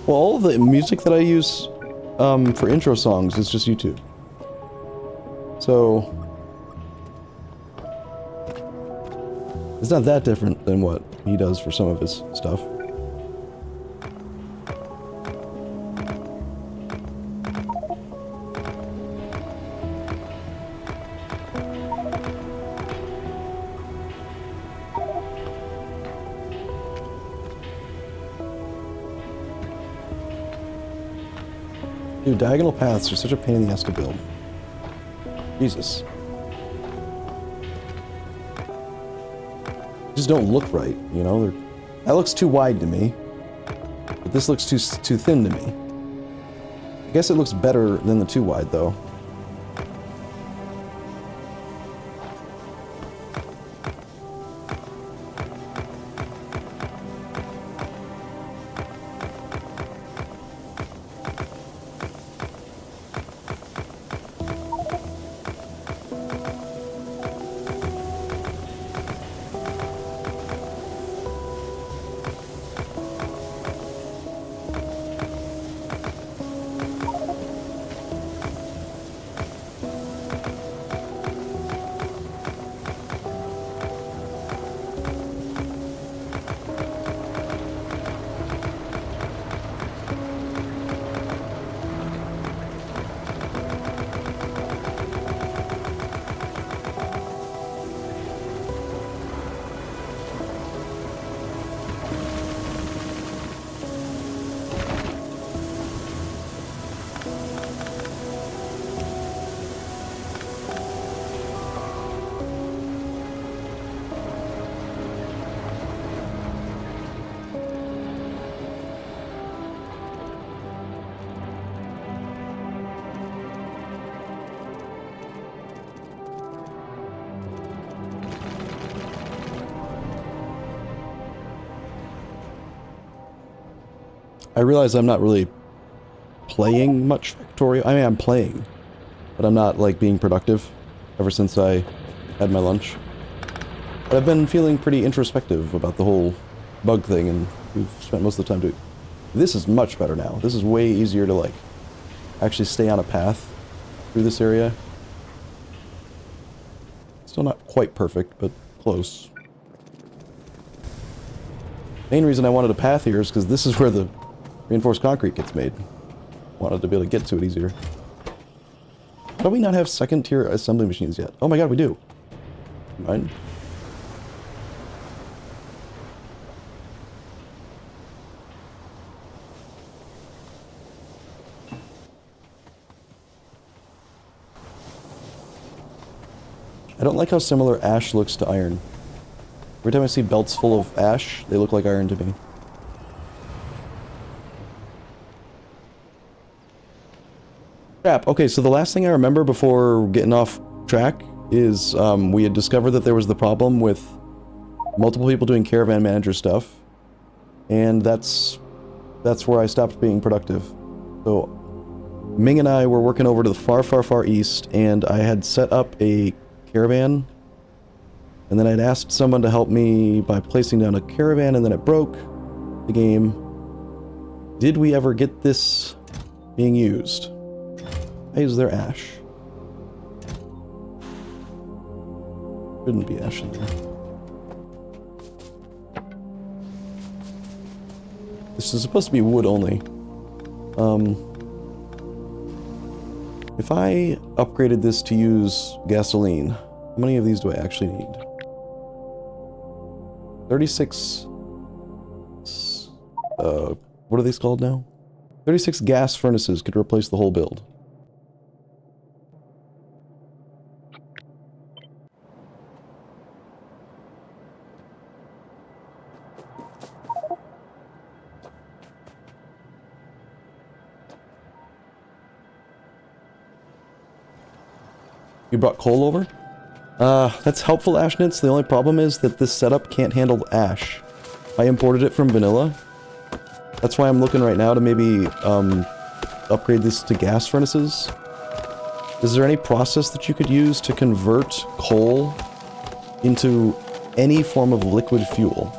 Well, all of the music that I use for intro songs is just YouTube. So it's not that different than what he does for some of his stuff. Dude, diagonal paths are such a pain in the ass to build. Jesus. Just don't look right, you know? That looks too wide to me. But this looks too thin to me. I guess it looks better than the too wide, though. I realize I'm not really playing much Factorio. I mean, I'm playing, but I'm not, like, being productive ever since I had my lunch. But I've been feeling pretty introspective about the whole bug thing, and we've spent most of the time doing... This is much better now. This is way easier to, like, actually stay on a path through this area. Still not quite perfect, but close. Main reason I wanted a path here is because this is where the reinforced concrete gets made. Wanted to be able to get to it easier. Why do we not have second-tier assembly machines yet? Oh my god, we do. Mind? I don't like how similar ash looks to iron. Every time I see belts full of ash, they look like iron to me. Crap. Okay, so the last thing I remember before getting off track is we had discovered that there was the problem with multiple people doing caravan manager stuff, and that's where I stopped being productive. So Ming and I were working over to the far east, and I had set up a caravan, and then I'd asked someone to help me by placing down a caravan, and then it broke the game. Did we ever get this being used? I use their ash. Shouldn't be ash in there. This is supposed to be wood only. If I upgraded this to use gasoline, how many of these do I actually need? 36... what are these called now? 36 gas furnaces could replace the whole build. You brought coal over? That's helpful, Ashnitz. The only problem is that this setup can't handle ash. I imported it from vanilla. That's why I'm looking right now to maybe, upgrade this to gas furnaces. Is there any process that you could use to convert coal into any form of liquid fuel?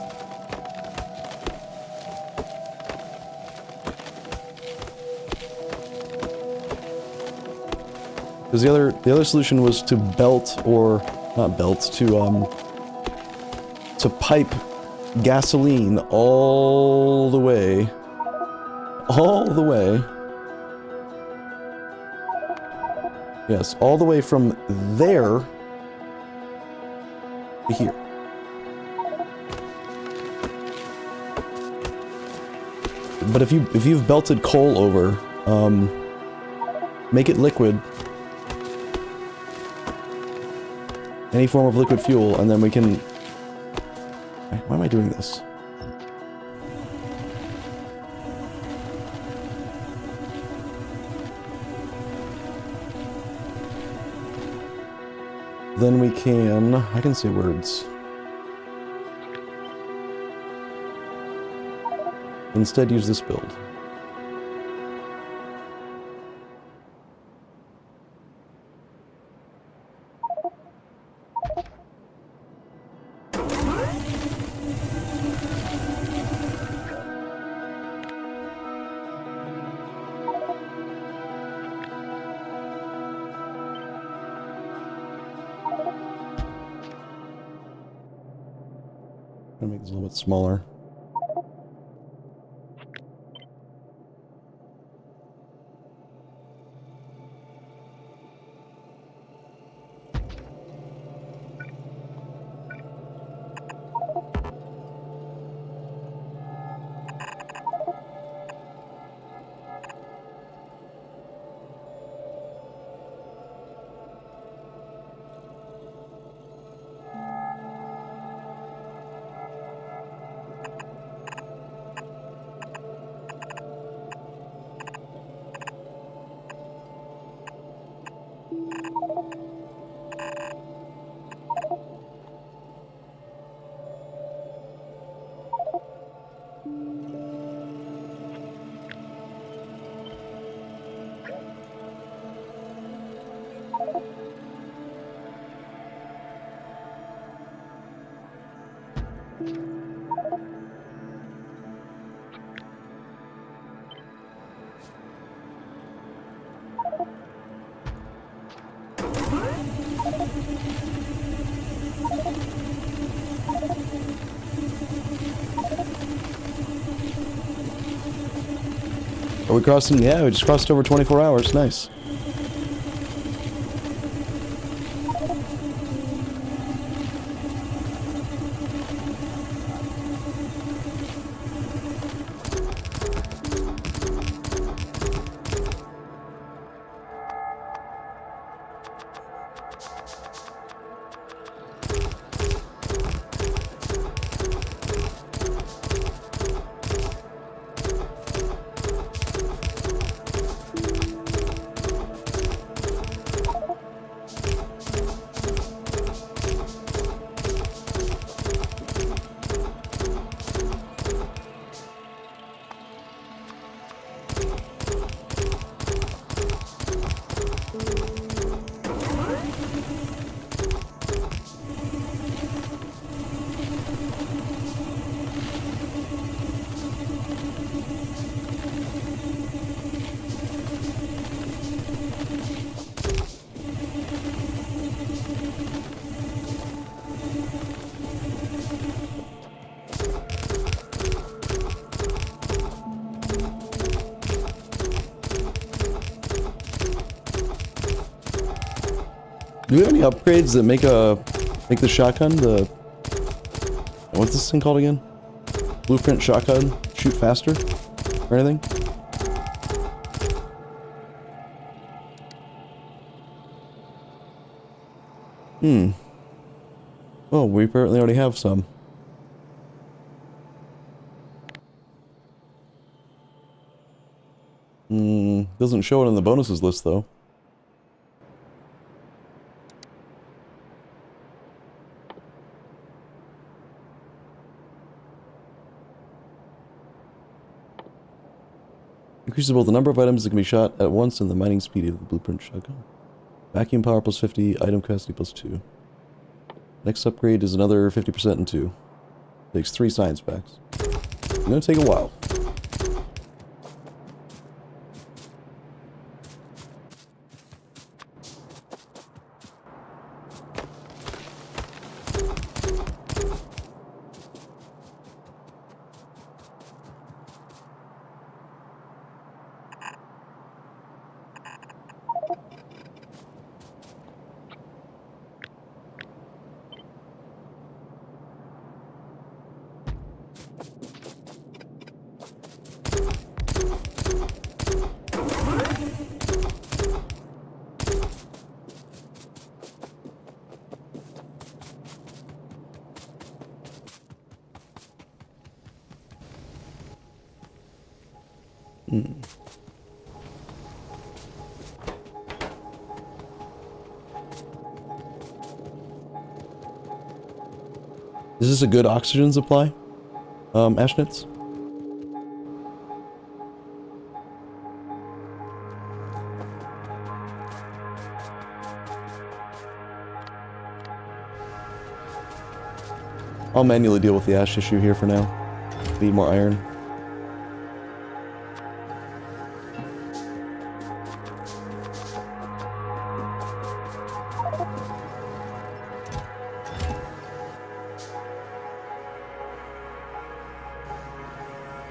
Because the other solution was to belt, or not belt, to pipe gasoline all the way, yes, all the way from there to here. But if you've belted coal over, make it liquid. Any form of liquid fuel, and then we can... Why am I doing this? Then we can... I can say words. Instead, use this build. I'm gonna make this a little bit smaller. Are we crossing? Yeah, we just crossed over 24 hours. Nice. Do we have any upgrades that make the shotgun, what's this thing called again? Blueprint shotgun shoot faster or anything? Oh, we apparently already have some. Doesn't show it in the bonuses list though. Increases both the number of items that can be shot at once and the mining speed of the blueprint shotgun. Vacuum power plus 50, item capacity plus 2. Next upgrade is another 50% and 2. Takes 3 science packs. It's gonna take a while. Is this a good oxygen supply? Ashnitz? I'll manually deal with the ash issue here for now. Need more iron.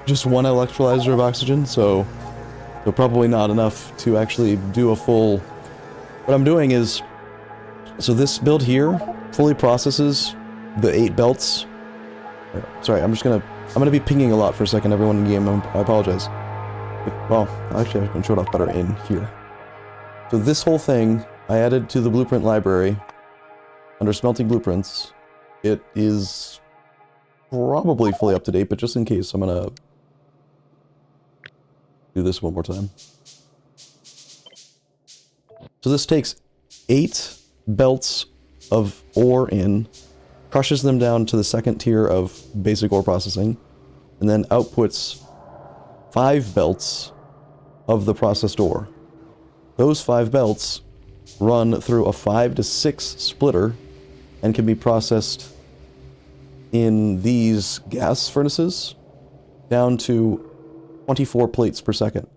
Just one electrolyzer of oxygen, so probably not enough to actually do a full... What I'm doing is... So this build here fully processes the 8 belts. Sorry, I'm gonna be pinging a lot for a second, everyone in game. I apologize. Well, actually I can show it off better in here. So this whole thing, I added to the blueprint library under smelting blueprints. It is probably fully up to date, but just in case, I'm gonna do this one more time. So this takes 8 belts of ore in, crushes them down to the second tier of basic ore processing, and then outputs 5 belts of the processed ore. Those 5 belts run through a 5 to 6 splitter and can be processed in these gas furnaces down to 24 plates per second.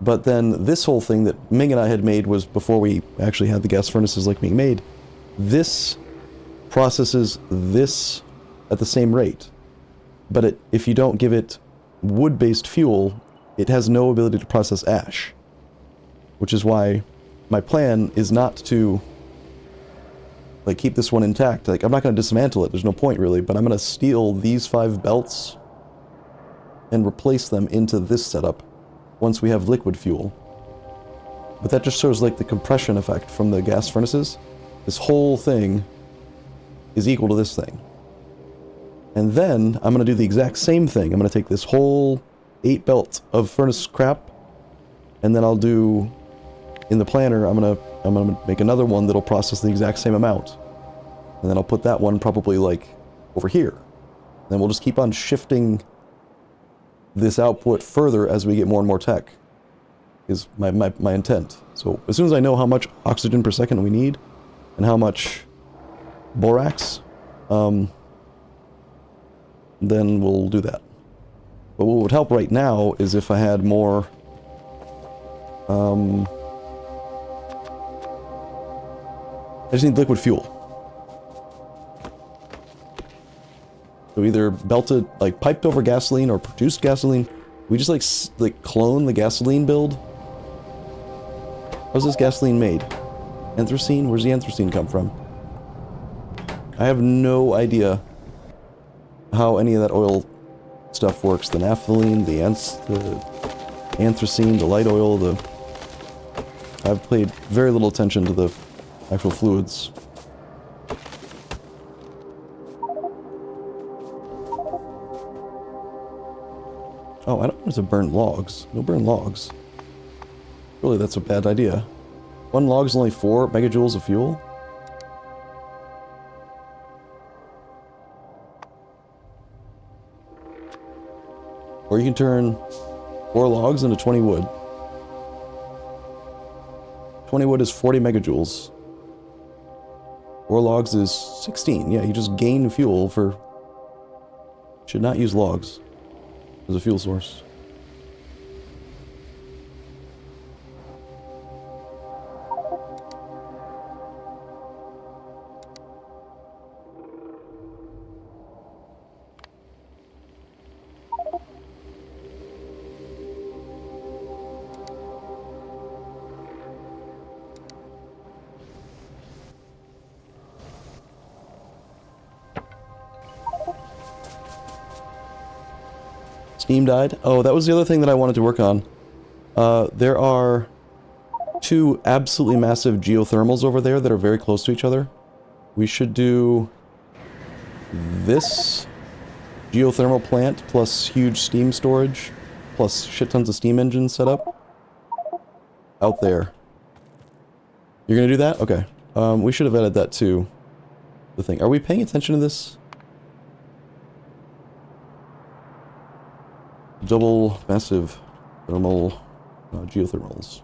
But then this whole thing that Ming and I had made was before we actually had the gas furnaces like being made. This processes this at the same rate. But if you don't give it wood-based fuel, it has no ability to process ash. Which is why my plan is not to like keep this one intact. Like, I'm not going to dismantle it, there's no point really, but I'm going to steal these 5 belts and replace them into this setup once we have liquid fuel. But that just shows like the compression effect from the gas furnaces. This whole thing is equal to this thing. And then I'm going to do the exact same thing. I'm going to take this whole 8 belt of furnace crap, and then I'll do, in the planner, I'm gonna make another one that'll process the exact same amount. And then I'll put that one probably like over here. Then we'll just keep on shifting this output further as we get more and more tech, is my intent. So as soon as I know how much oxygen per second we need, and how much borax, then we'll do that. But what would help right now is if I had more, I just need liquid fuel. So either belted, like piped over gasoline or produced gasoline. We just like clone the gasoline build. How's this gasoline made? Anthracene? Where's the anthracene come from? I have no idea how any of that oil stuff works. The naphthalene, the anthracene, the light oil, I've paid very little attention to the actual fluids. Oh, I don't want to burn logs. No burn logs. Really, that's a bad idea. One log is only 4 megajoules of fuel? Or you can turn 4 logs into 20 wood. 20 wood is 40 megajoules. 4 logs is 16. Yeah, you just gain fuel for... Should not use logs as a fuel source. Steam died. Oh, that was the other thing that I wanted to work on. There are 2 absolutely massive geothermals over there that are very close to each other. We should do this geothermal plant plus huge steam storage plus shit tons of steam engines set up out there. You're gonna do that? Okay. We should have added that to the thing. Are we paying attention to this? Double massive thermal geothermals.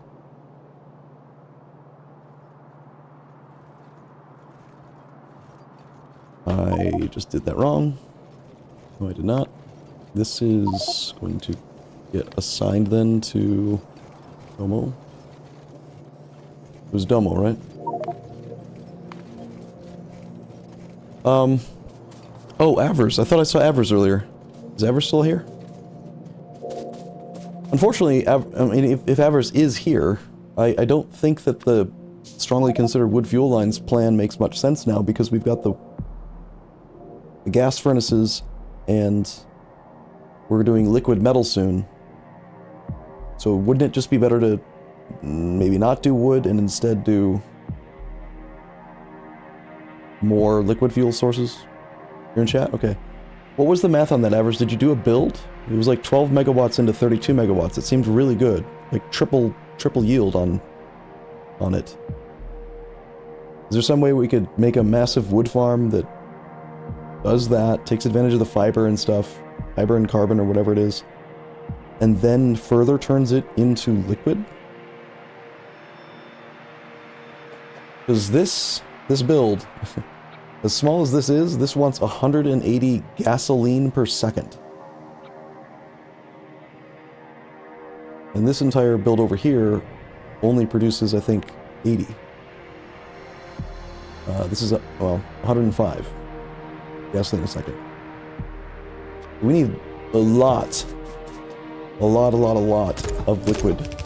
I just did that wrong. No, I did not. This is going to get assigned then to Domo. It was Domo, right? Oh, Avers. I thought I saw Avers earlier. Is Avers still here? Unfortunately, I mean, if Avers is here, I don't think that the strongly considered wood fuel lines plan makes much sense now, because we've got the gas furnaces and we're doing liquid metal soon. So wouldn't it just be better to maybe not do wood and instead do more liquid fuel sources? You're in chat? Okay. What was the math on that, Avers? Did you do a build? It was like 12 megawatts into 32 megawatts. It seemed really good. Like triple yield on it. Is there some way we could make a massive wood farm that does that, takes advantage of the fiber and stuff, fiber and carbon or whatever it is, and then further turns it into liquid? Because this build, as small as this wants 180 gasoline per second. And this entire build over here only produces, I think, 80. This is, well, 105 gasoline a second. We need a lot of liquid.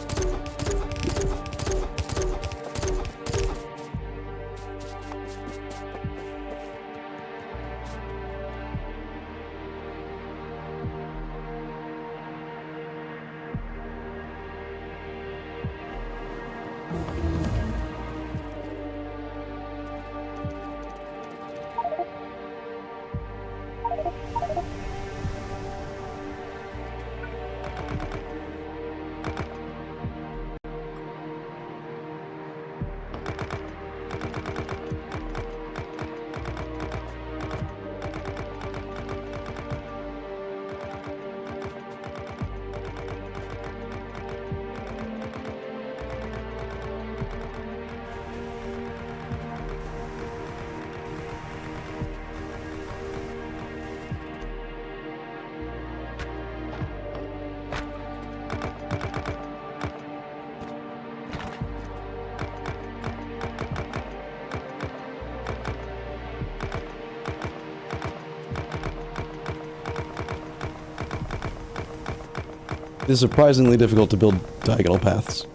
It is surprisingly difficult to build diagonal paths.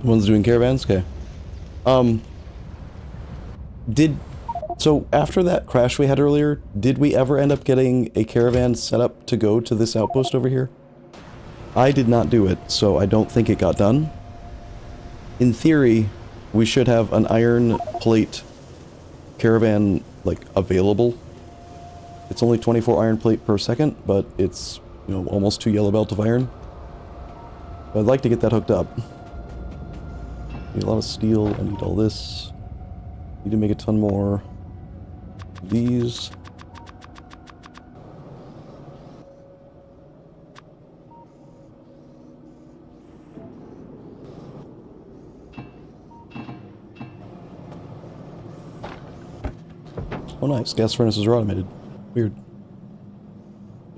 One's doing caravans? Okay. So after that crash we had earlier, did we ever end up getting a caravan set up to go to this outpost over here? I did not do it, so I don't think it got done. In theory, we should have an iron plate caravan, like, available. It's only 24 iron plate per second, but it's, you know, almost 2 yellow belt of iron. But I'd like to get that hooked up. Need a lot of steel, I need all this. Need to make a ton more. These. Oh nice, gas furnaces are automated. Weird.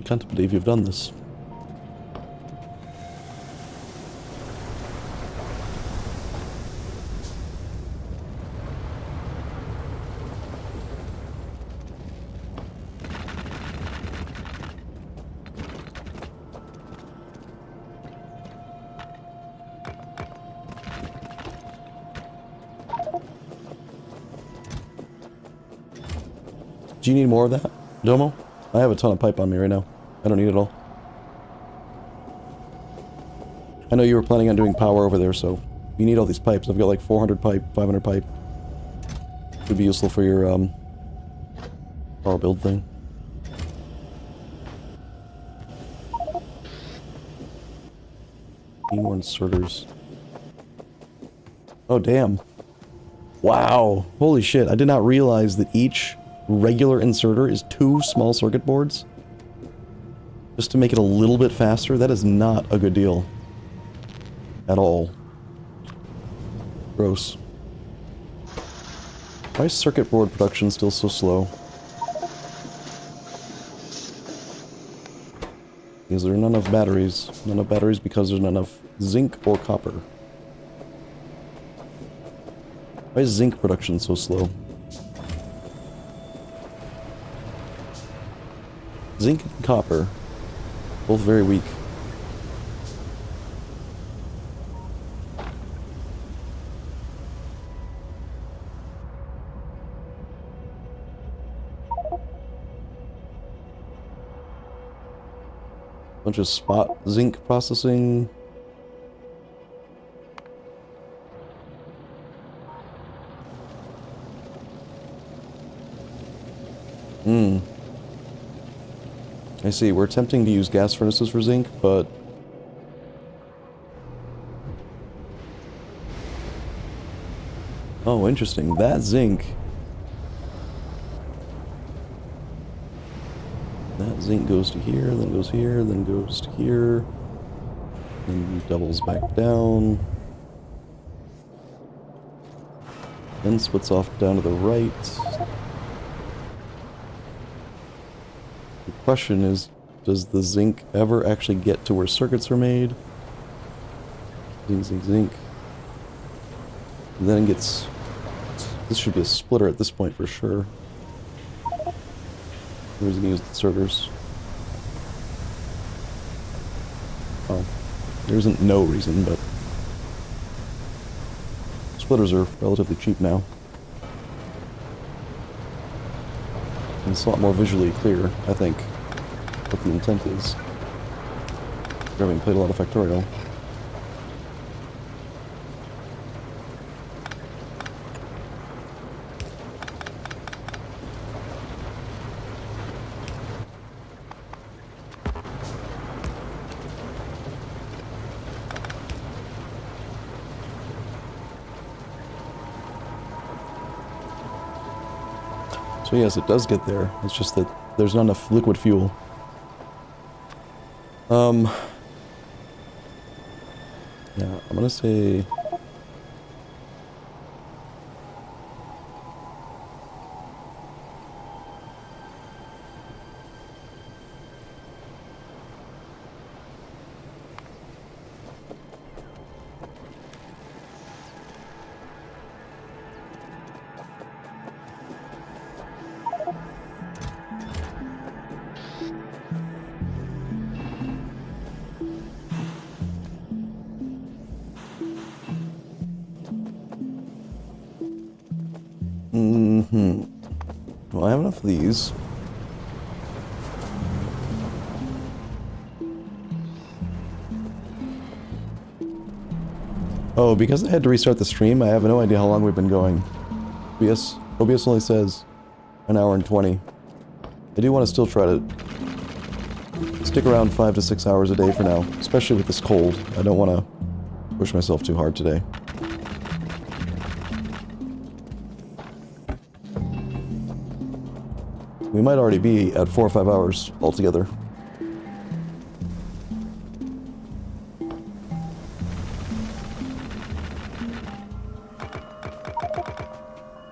I can't believe you've done this. Do you need more of that, Domo? I have a ton of pipe on me right now. I don't need it all. I know you were planning on doing power over there, so you need all these pipes. I've got like 400 pipe, 500 pipe. Could be useful for your power build thing. Need more inserters. Oh damn. Wow. Holy shit, I did not realize that each regular inserter is 2 small circuit boards. Just to make it a little bit faster, that is not a good deal. At all. Gross. Why is circuit board production still so slow? Because there are not enough batteries. Not enough batteries because there's not enough zinc or copper. Why is zinc production so slow? Zinc and copper, both very weak. Bunch of spot zinc processing. I see. We're attempting to use gas furnaces for zinc, but... Oh, interesting. That zinc... That zinc goes to here, then goes here, then goes to here. Then doubles back down. Then splits off down to the right. The question is, does the zinc ever actually get to where circuits are made? Zinc, zinc, zinc. And then it gets... This should be a splitter at this point for sure. Where's it gonna use the inserters? Oh. There isn't no reason, but... Splitters are relatively cheap now. And it's a lot more visually clear, I think, what the intent is. Having played a lot of Factorial. So yes, it does get there. It's just that there's not enough liquid fuel. Yeah, I'm gonna say... Well, I have enough of these. Oh, because I had to restart the stream, I have no idea how long we've been going. OBS only says an hour and 20. I do want to still try to stick around 5 to 6 hours a day for now, especially with this cold. I don't want to push myself too hard today. We might already be at 4 or 5 hours altogether.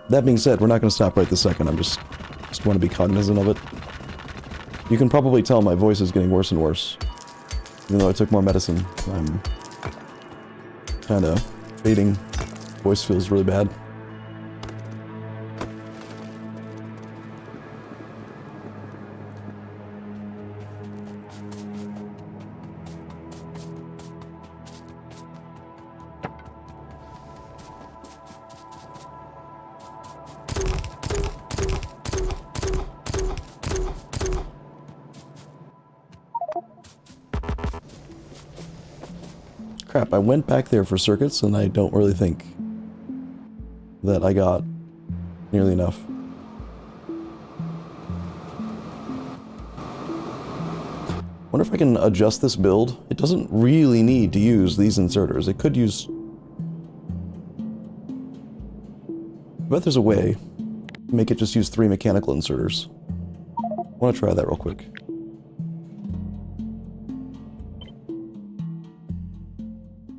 That being said, we're not going to stop right this second. I'm just want to be cognizant of it. You can probably tell my voice is getting worse and worse. Even though I took more medicine, I'm kind of fading. Voice feels really bad. Crap, I went back there for circuits, and I don't really think that I got nearly enough. Wonder if I can adjust this build. It doesn't really need to use these inserters. It could use... I bet there's a way to make it just use 3 mechanical inserters. I want to try that real quick.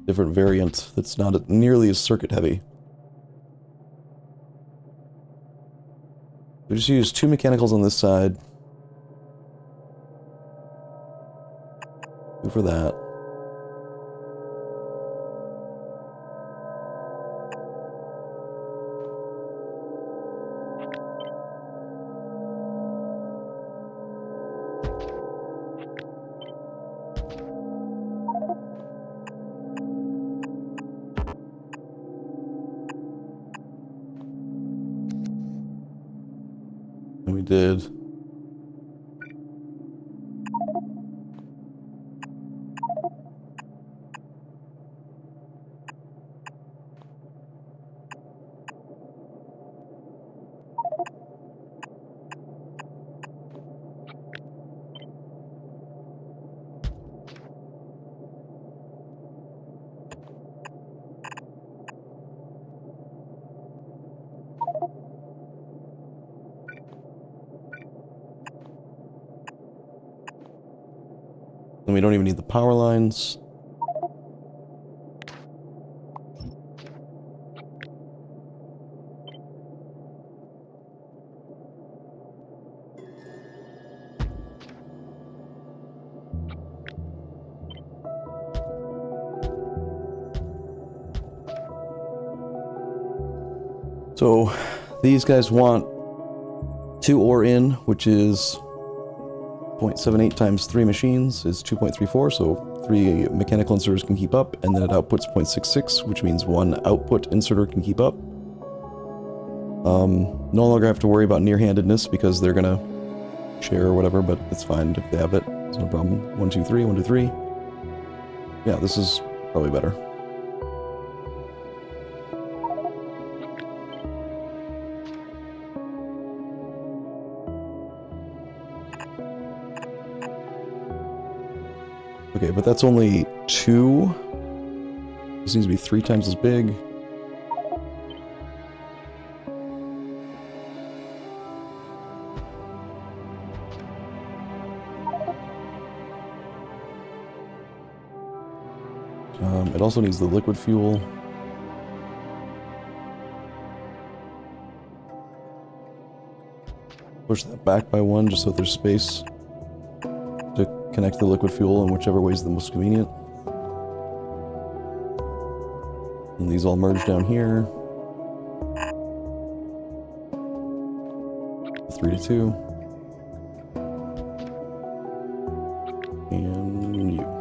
Different variant that's not nearly as circuit heavy. We just use 2 mechanicals on this side. 2 for that. And we did. And we don't even need the power lines. So these guys want 2 ore in, which is 0.78 times 3 machines is 2.34, so 3 mechanical inserters can keep up, and then it outputs 0.66, which means 1 output inserter can keep up. No longer have to worry about near-handedness because they're gonna share or whatever, but it's fine if they have it. It's no problem. 1, 2, 3, 1, 2, 3. Yeah, this is probably better. Okay, but that's only 2. This needs to be 3 times as big. It also needs the liquid fuel. Push that back by 1 just so there's space to connect the liquid fuel in whichever way is the most convenient. And these all merge down here. 3 to 2. And you.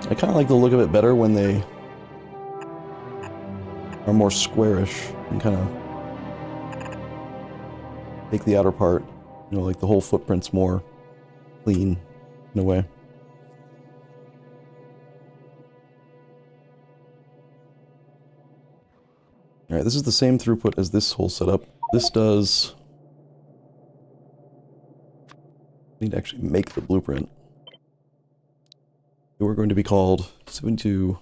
I kind of like the look of it better when they are more squarish and kind of take the outer part, you know, like the whole footprint's more clean in a way. Alright, this is the same throughput as this whole setup. This does... I need to actually make the blueprint. We're going to be called 72...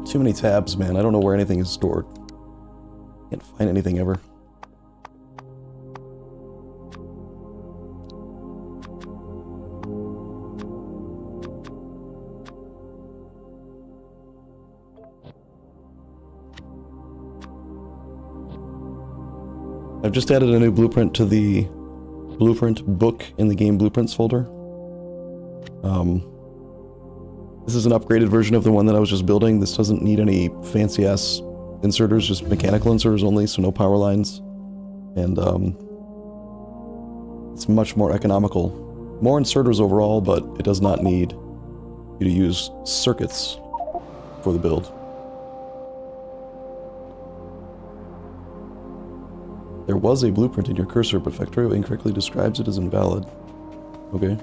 Too many tabs, man. I don't know where anything is stored. Can't find anything ever. I've just added a new blueprint to the blueprint book in the game blueprints folder. This is an upgraded version of the one that I was just building. This doesn't need any fancy-ass inserters, just mechanical inserters only, so no power lines. And, it's much more economical. More inserters overall, but it does not need you to use circuits for the build. There was a blueprint in your cursor, but Factorio incorrectly describes it as invalid. Okay.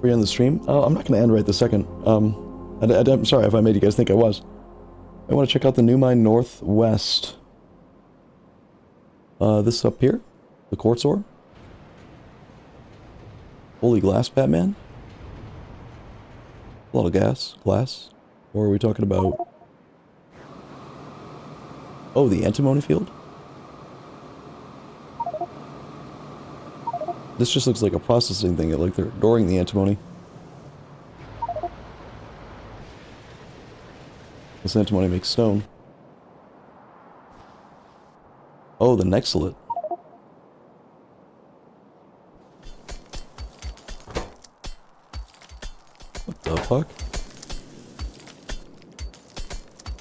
Free on the stream? I'm not going to end right this second. I'm sorry if I made you guys think I was. I want to check out the new mine northwest. This up here? The quartz ore? Holy glass, Batman? A lot of glass? Or are we talking about... Oh, the antimony field? This just looks like a processing thing, like they're storing the antimony. This antimony makes stone. Oh, the Nexolite. What the fuck?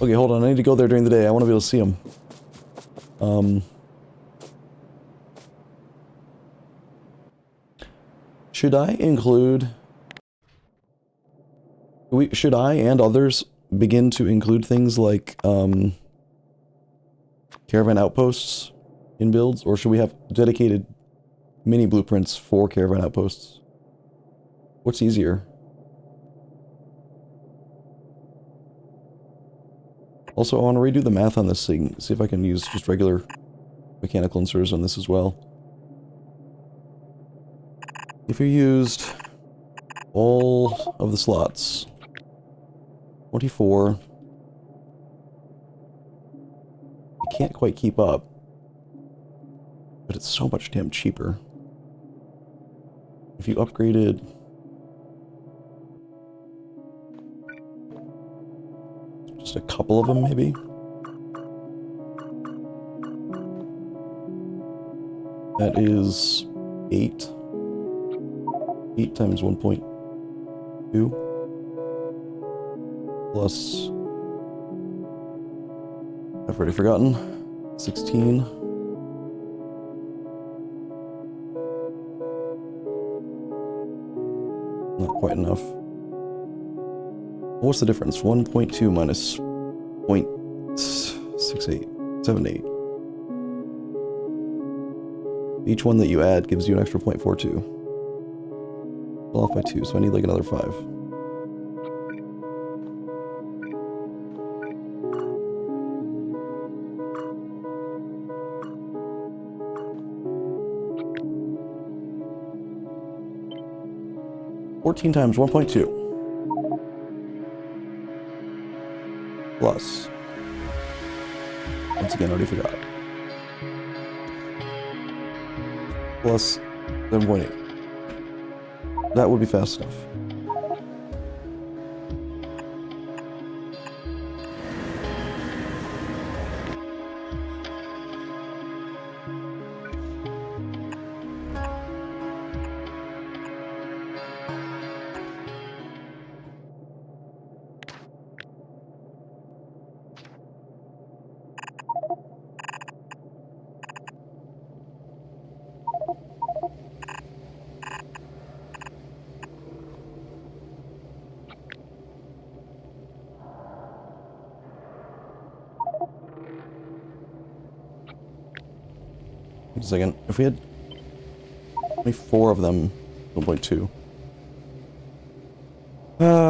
Okay, hold on, I need to go there during the day. I want to be able to see them. Should I include... Should I and others begin to include things like, caravan outposts in builds? Or should we have dedicated mini blueprints for caravan outposts? What's easier? Also, I want to redo the math on this thing, see if I can use just regular mechanical inserters on this as well. If you used all of the slots, 24, I can't quite keep up, but it's so much damn cheaper. If you upgraded just a couple of them, maybe? That is 8. 8 times 1.2 plus, I've already forgotten, 16. Not quite enough. What's the difference? 1.2 minus 0.6878. Each one that you add gives you an extra 0.42. Well, off by 2, so I need like another 5. $14 times 1.2 plus, once again, I already forgot, plus 7.8. That would be fast enough. Wait a second. If we had 24 of them, 1.2.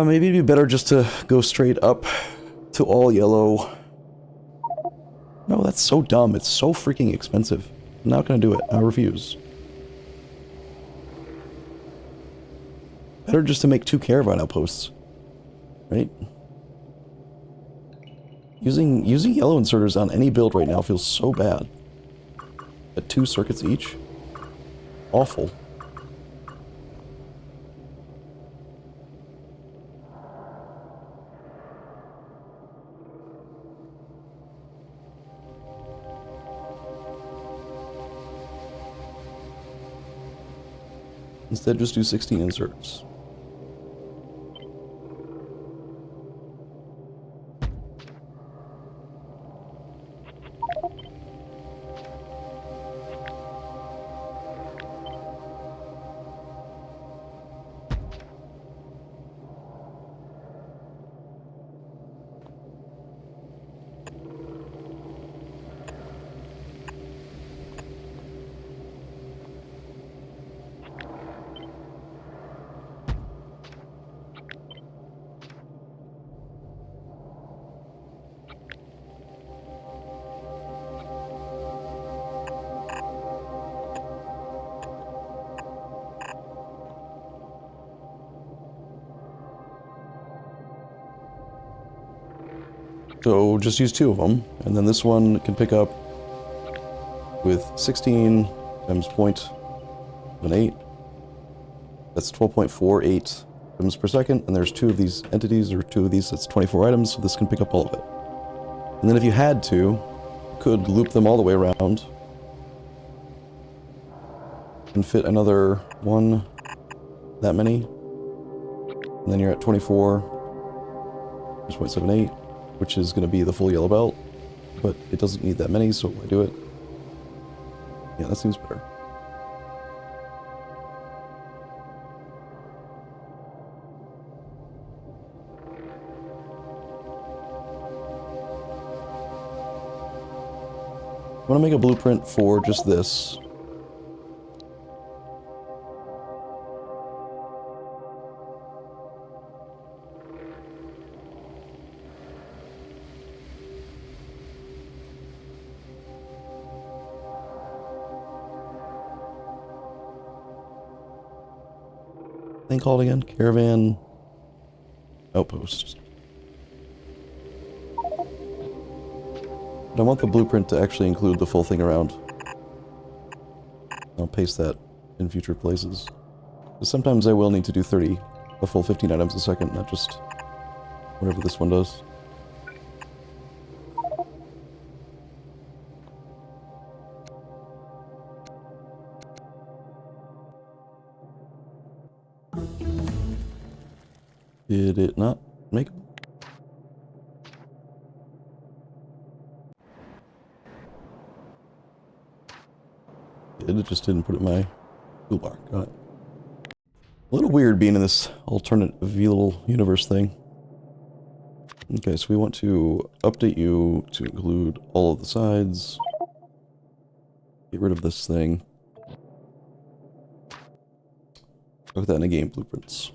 Maybe it'd be better just to go straight up to all yellow. No, that's so dumb. It's so freaking expensive. I'm not gonna do it. I refuse. Better just to make 2 caravan outposts. Right? Using yellow inserters on any build right now feels so bad. At 2 circuits each? Awful. Instead, just do 16 inserts. So just use 2 of them, and then this one can pick up with 16 times 0.18. That's 12.48 items per second, and there's 2 of these entities, or 2 of these, that's 24 items, so this can pick up all of it. And then if you had to, you could loop them all the way around and fit another one, that many, and then you're at 24.78. Which is going to be the full yellow belt, but it doesn't need that many, so why do it? Yeah, that seems better. I want to make a blueprint for just this. Thing called again? Caravan Outpost. But I want the blueprint to actually include the full thing around. I'll paste that in future places. Because sometimes I will need to do the full 15 items a second, not just whatever this one does. Did it not make it? It just didn't put it in my toolbar. Got it. A little weird being in this alternate little universe thing. Okay, so we want to update you to include all of the sides. Get rid of this thing. Look at that in the game blueprints.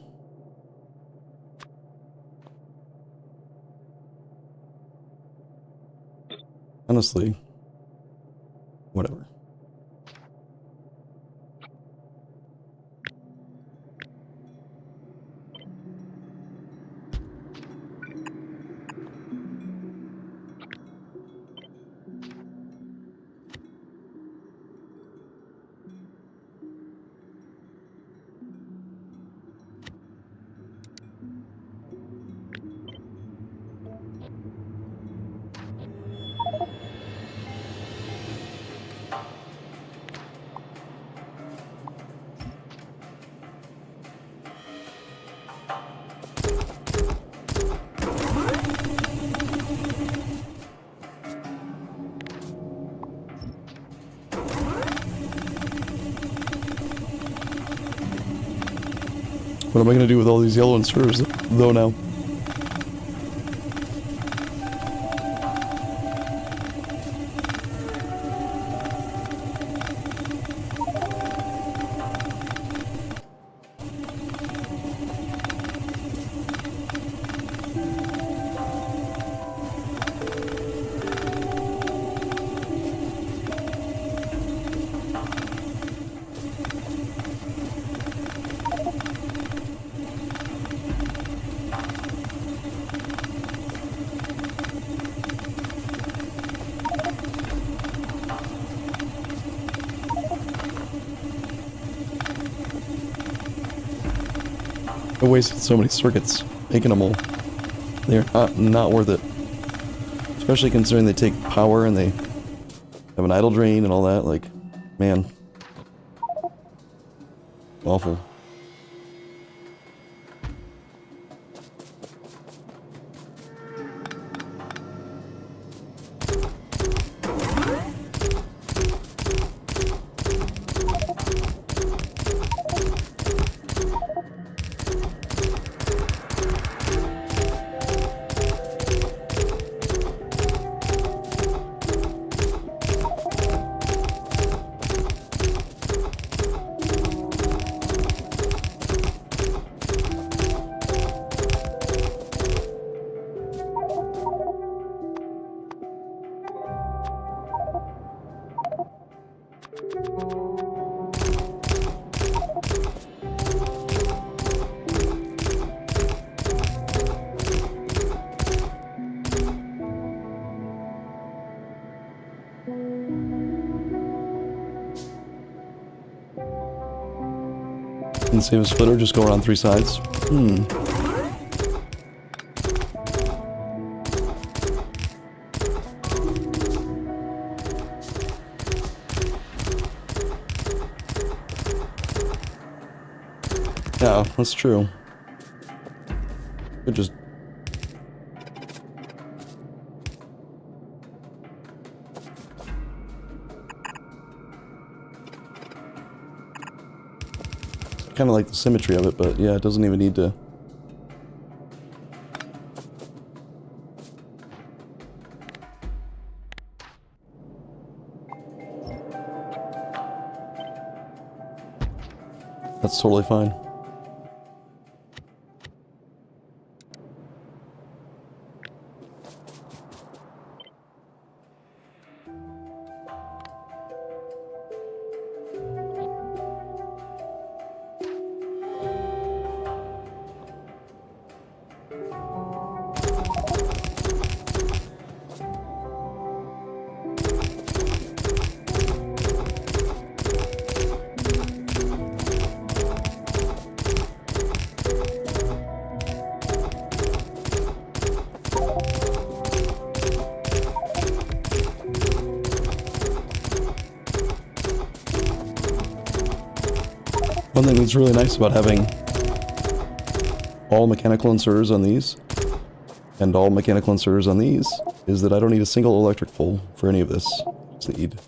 Honestly, whatever. What am I going to do with all these yellow inserters, though, now? I wasted so many circuits making them all. They're not worth it. Especially considering they take power and they have an idle drain and all that, like, man. Awful. And save a splitter, just go around 3 sides. Yeah, that's true. Could just... kind of like the symmetry of it, but yeah, it doesn't even need to... That's totally fine. One thing that's really nice about having all mechanical inserters on these and all mechanical inserters on these is that I don't need a single electric pole for any of this. Just need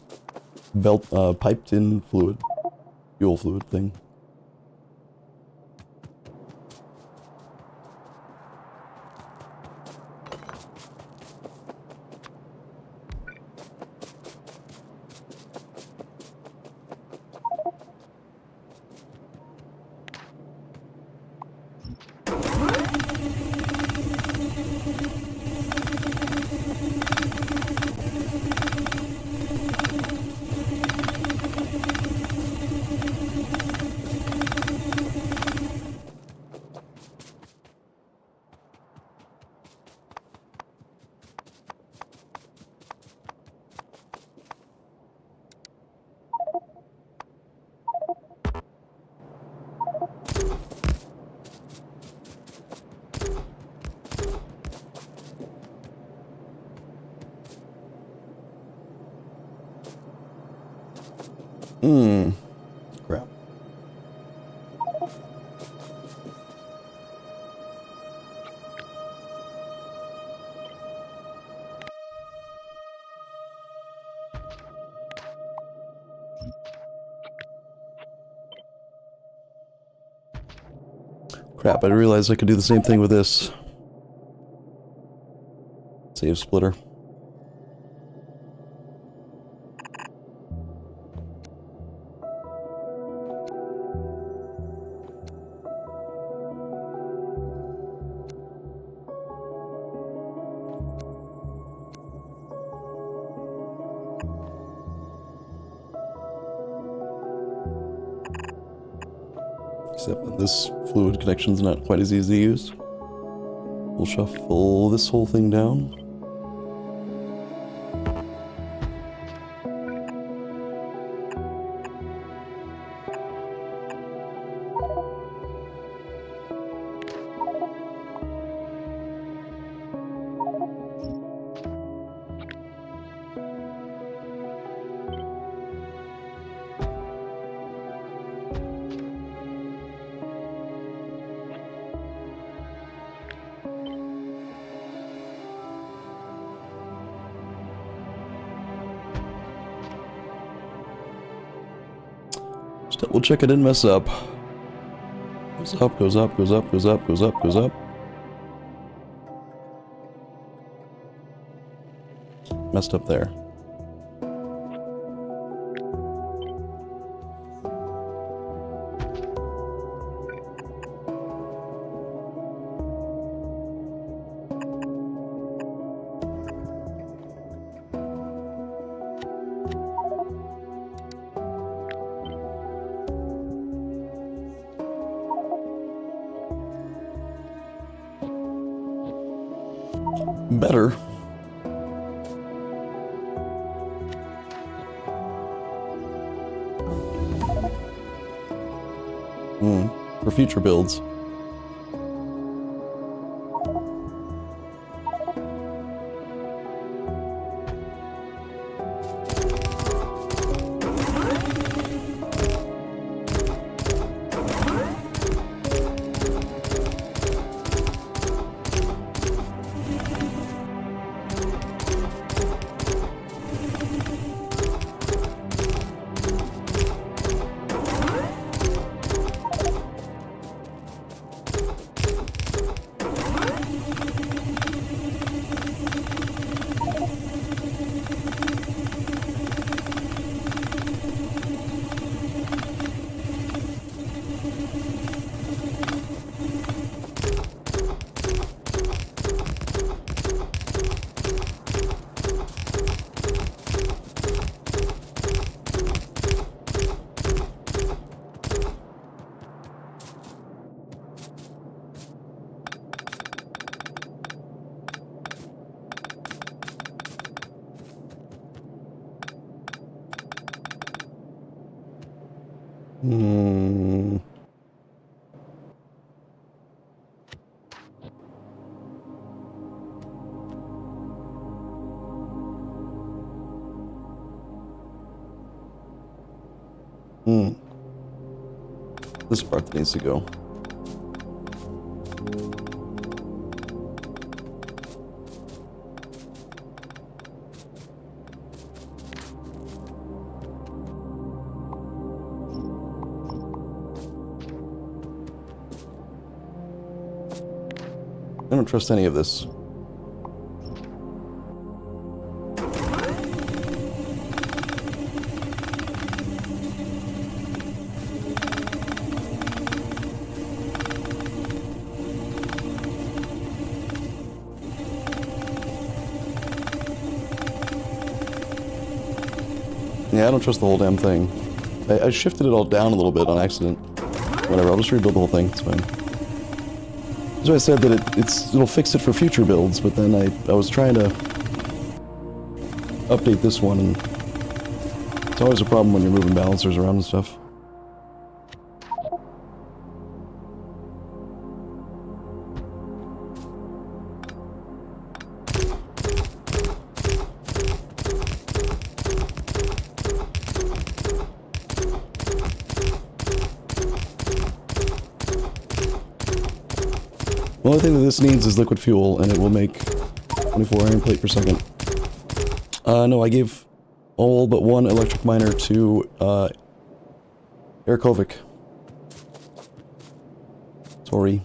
belt piped in fluid, fuel fluid thing. Crap. Crap, I realized I could do the same thing with this. Save splitter. Except this fluid connection's not quite as easy to use. We'll shuffle this whole thing down. Just double check it didn't mess up. Goes up, goes up, goes up, goes up, goes up, goes up. Messed up there. Better. For future builds. This part that needs to go. I don't trust any of this. Yeah, I don't trust the whole damn thing. I shifted it all down a little bit on accident. Whatever, I'll just rebuild the whole thing, it's fine. That's why I said that it'll fix it for future builds, but then I was trying to update this one, and it's always a problem when you're moving balancers around and stuff. The only thing that this needs is liquid fuel, and it will make 24 iron plate per second. No, I gave all but one electric miner to, Erkovic. Sorry.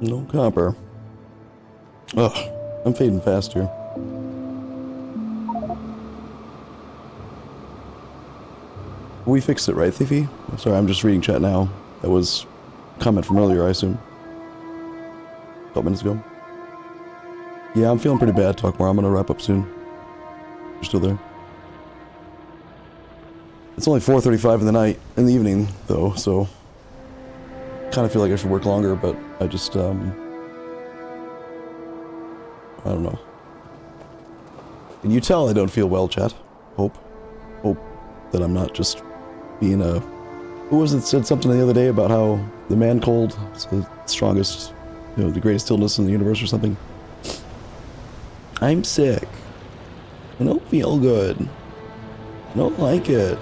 No copper. Ugh, I'm fading fast here. We fixed it, right, Thiefy? Sorry, I'm just reading chat now. That was a comment from earlier, I assume. A couple minutes ago. Yeah, I'm feeling pretty bad, Talkmore. I'm gonna wrap up soon. You're still there? It's only 4:35 in the night, in the evening, though, so... kind of feel like I should work longer, but I just, I don't know. Can you tell I don't feel well, chat? Hope that I'm not just being a... Who was it that said something the other day about how the man cold is the strongest, you know, the greatest illness in the universe or something? I'm sick. I don't feel good. I don't like it.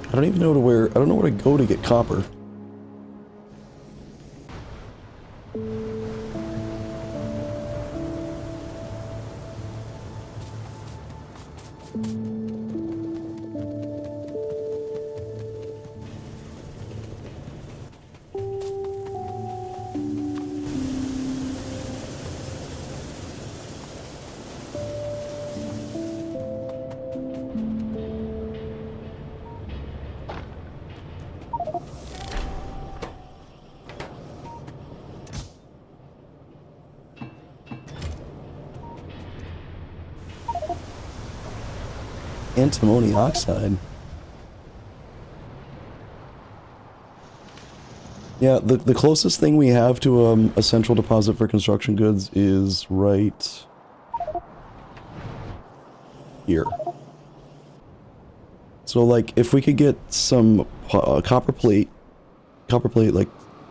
I don't even know where to go to get copper. Antimony oxide. Yeah, the closest thing we have to a central deposit for construction goods is right here. So, like, if we could get some copper plate, like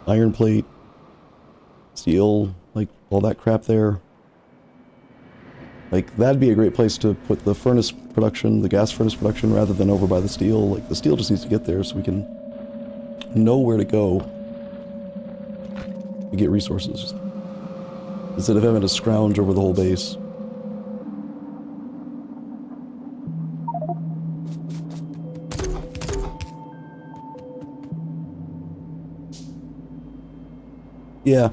iron plate, steel, like all that crap there, like that'd be a great place to put the furnace production, the gas furnace production, rather than over by the steel. Like, the steel just needs to get there so we can know where to go to get resources, instead of having to scrounge over the whole base. Yeah,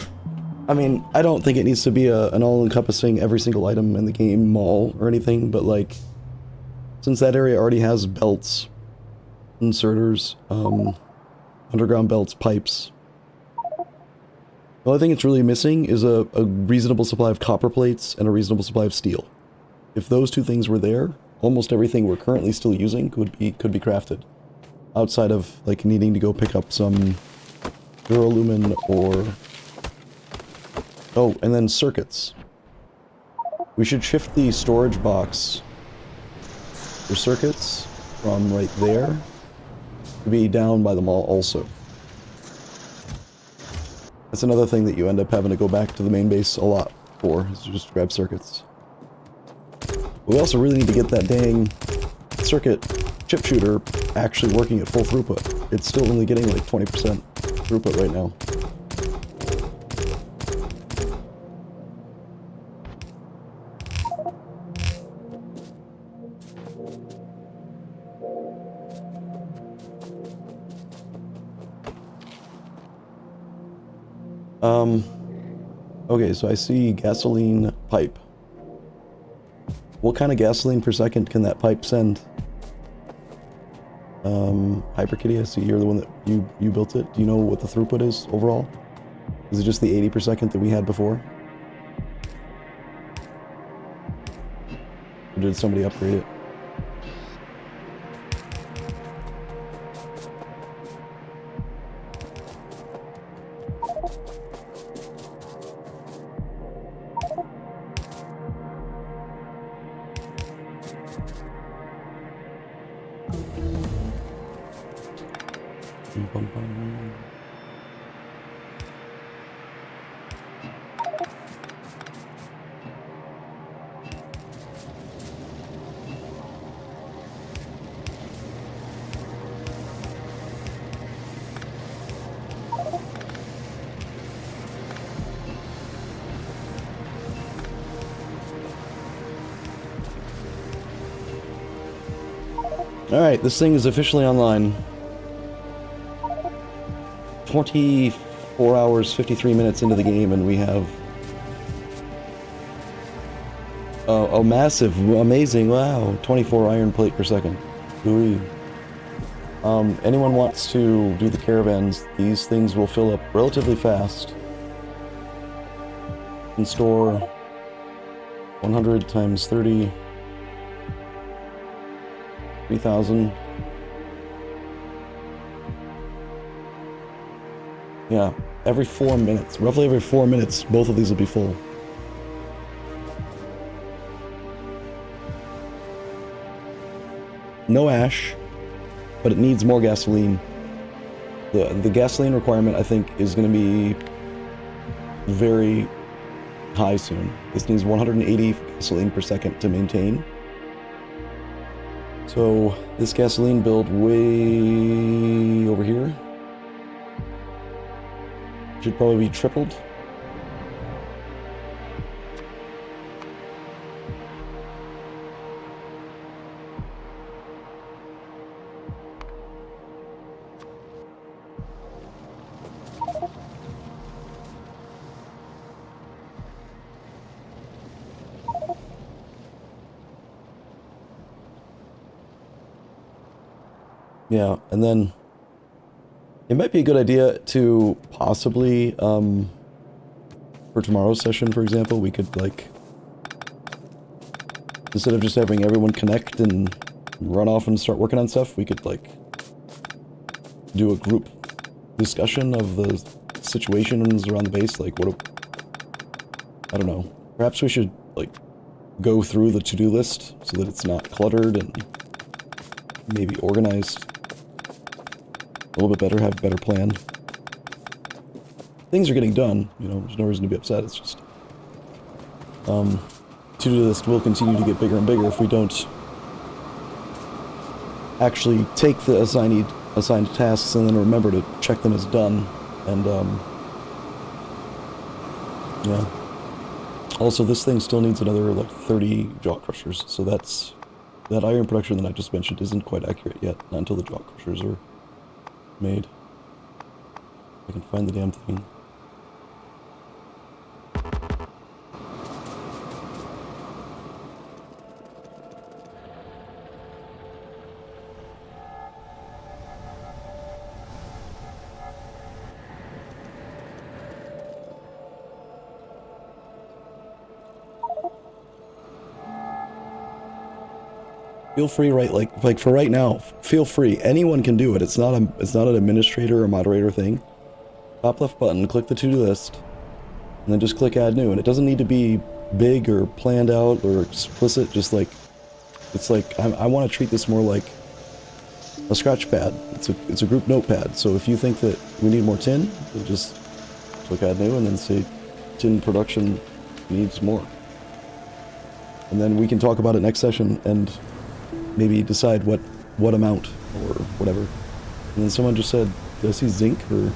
I mean, I don't think it needs to be an all-encompassing every single item in the game mall or anything, but like, since that area already has belts, inserters, underground belts, pipes, the only thing it's really missing is a reasonable supply of copper plates and a reasonable supply of steel. If those two things were there, almost everything we're currently still using could be crafted. Outside of, like, needing to go pick up some duralumin or... Oh, and then circuits. We should shift the storage box for circuits from right there to be down by the mall also. That's another thing that you end up having to go back to the main base a lot for, is to just grab circuits. We also really need to get that dang circuit chip shooter actually working at full throughput. It's still only getting like 20% throughput right now. Okay, so I see gasoline pipe. What kind of gasoline per second can that pipe send? HyperKitty, I see you're the one that you built it. Do you know what the throughput is overall? Is it just the 80 per second that we had before? Or did somebody upgrade it? Alright, this thing is officially online. 24 hours, 53 minutes into the game, and we have a massive, amazing, wow, 24 iron plate per second. Ooh. Anyone wants to do the caravans, these things will fill up relatively fast. You can store 100 times 30, 3,000. Yeah, every 4 minutes, roughly every 4 minutes, both of these will be full. No ash, but it needs more gasoline. The gasoline requirement, I think, is going to be very high soon. This needs 180 gasoline per second to maintain. So this gasoline build way over here should probably be tripled. Yeah, and then it might be a good idea to possibly, for tomorrow's session, for example, we could, like, instead of just having everyone connect and run off and start working on stuff, we could, like, do a group discussion of the situations around the base, like, I don't know. Perhaps we should, like, go through the to-do list so that it's not cluttered and maybe organized a little bit better, have a better plan. Things are getting done, you know, there's no reason to be upset, it's just... to-do list will continue to get bigger and bigger if we don't actually take the assigned tasks and then remember to check them as done, and, yeah. Also, this thing still needs another, like, 30 jaw crushers, so that's... that iron production that I just mentioned isn't quite accurate yet, not until the jaw crushers are made. I can find the damn thing. Feel free, right? Like for right now, feel free. Anyone can do it. It's not an administrator or moderator thing. Top left button, click the to-do list, and then just click add new. And it doesn't need to be big or planned out or explicit. Just like, it's like I want to treat this more like a scratch pad. It's a group notepad. So if you think that we need more tin, then just click add new and then say tin production needs more. And then we can talk about it next session and maybe decide what amount or whatever. And then someone just said, did I see zinc or...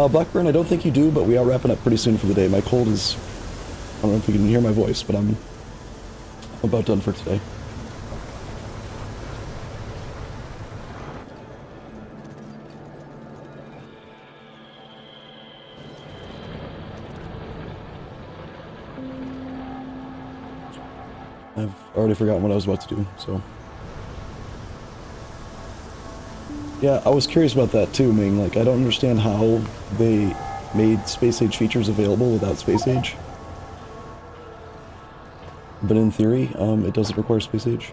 Blackburn, I don't think you do, but we are wrapping up pretty soon for the day. My cold is... I don't know if you can hear my voice, but I'm about done for today. I've already forgotten what I was about to do, so... Yeah, I was curious about that too, Ming. Like, I don't understand how they made Space Age features available without Space Age. But in theory, it doesn't require Space Age.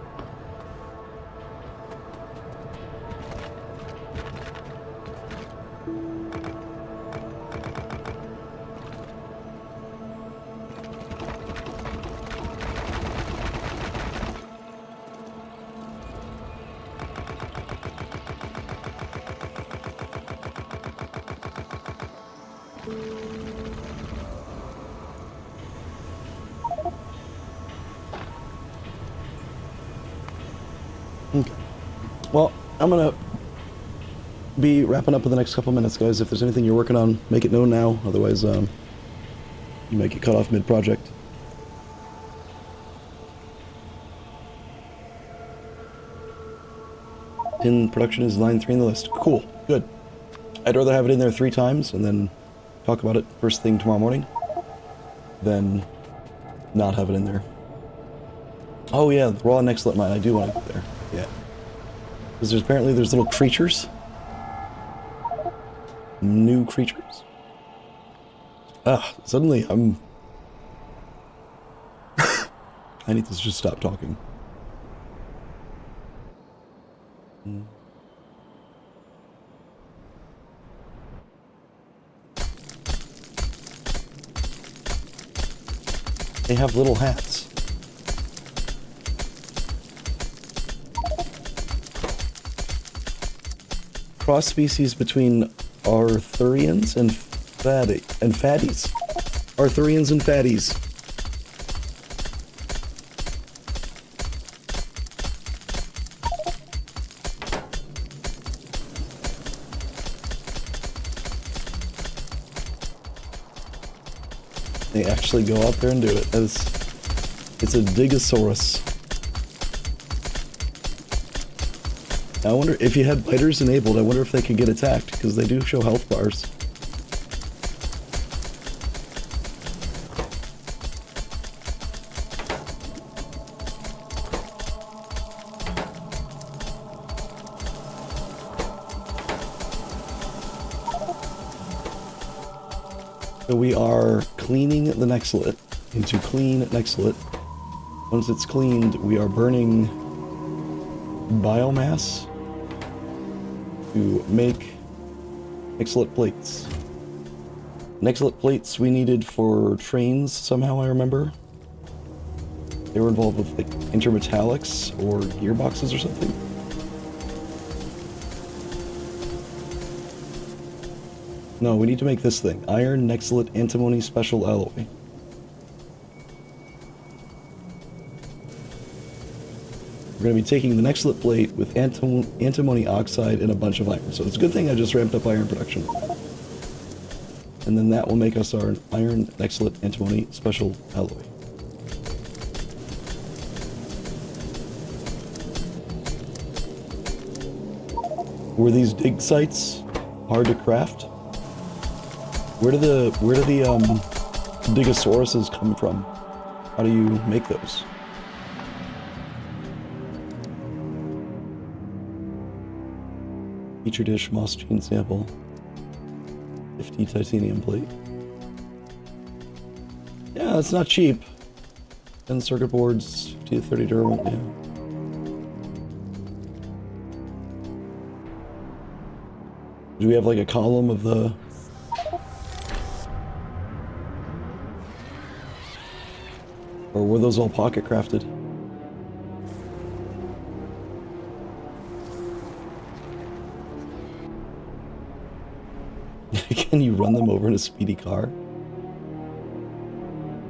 Okay. Well, I'm gonna be wrapping up in the next couple minutes, guys. If there's anything you're working on, make it known now. Otherwise, you might get cut off mid-project. in production is line 3 in the list. Cool, good. I'd rather have it in there 3 times and then talk about it first thing tomorrow morning than not have it in there. Oh yeah, the raw Nexlet mine, I do want to go there. Yeah. Because apparently there's little creatures. New creatures. Suddenly I'm... I need to just stop talking. They have little hats. Cross species between Arthurians and fatties. Arthurians and fatties. They actually go out there and do it. It's a Digosaurus. I wonder if you had biters enabled, I wonder if they could get attacked, because they do show health bars. So we are cleaning the Nexlet into clean Nexlet. Once it's cleaned, we are burning biomass to make Nexlet plates. Nexlet plates we needed for trains somehow, I remember. They were involved with like intermetallics or gearboxes or something. No, we need to make this thing. Iron Nexlet Antimony Special Alloy. We're going to be taking the Nexlet plate with antimony oxide and a bunch of iron. So it's a good thing I just ramped up iron production. And then that will make us our Iron Nexlet Antimony Special Alloy. Were these dig sites hard to craft? Where do the Digosauruses come from? How do you make those? Petri dish moss gene sample. 50 titanium plate. Yeah, that's not cheap. 10 circuit boards, 50 to 30 durable, yeah. Do we have like a column of the... Or were those all pocket crafted? Can you run them over in a speedy car?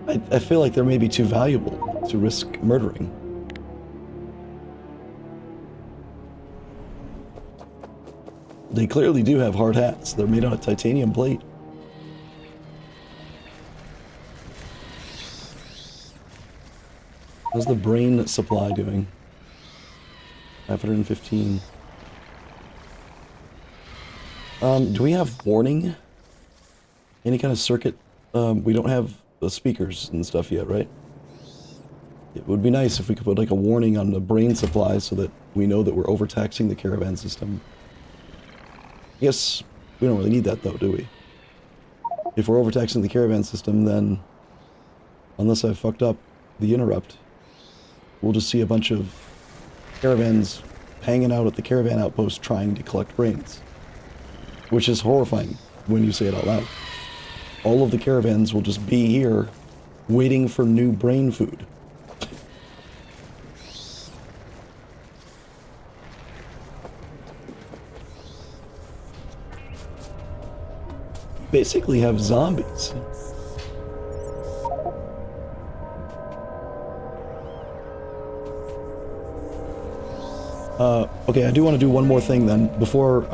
I feel like they're maybe too valuable to risk murdering. They clearly do have hard hats. They're made out of titanium plate. How's the brain supply doing? 515. Do we have warning? Any kind of circuit? We don't have the speakers and stuff yet, right? It would be nice if we could put like a warning on the brain supply so that we know that we're overtaxing the caravan system. I guess we don't really need that though, do we? If we're overtaxing the caravan system, then unless I've fucked up the interrupt, we'll just see a bunch of caravans hanging out at the caravan outpost trying to collect brains. Which is horrifying when you say it out loud. All of the caravans will just be here waiting for new brain food. Basically have zombies. Okay, I do want to do one more thing then before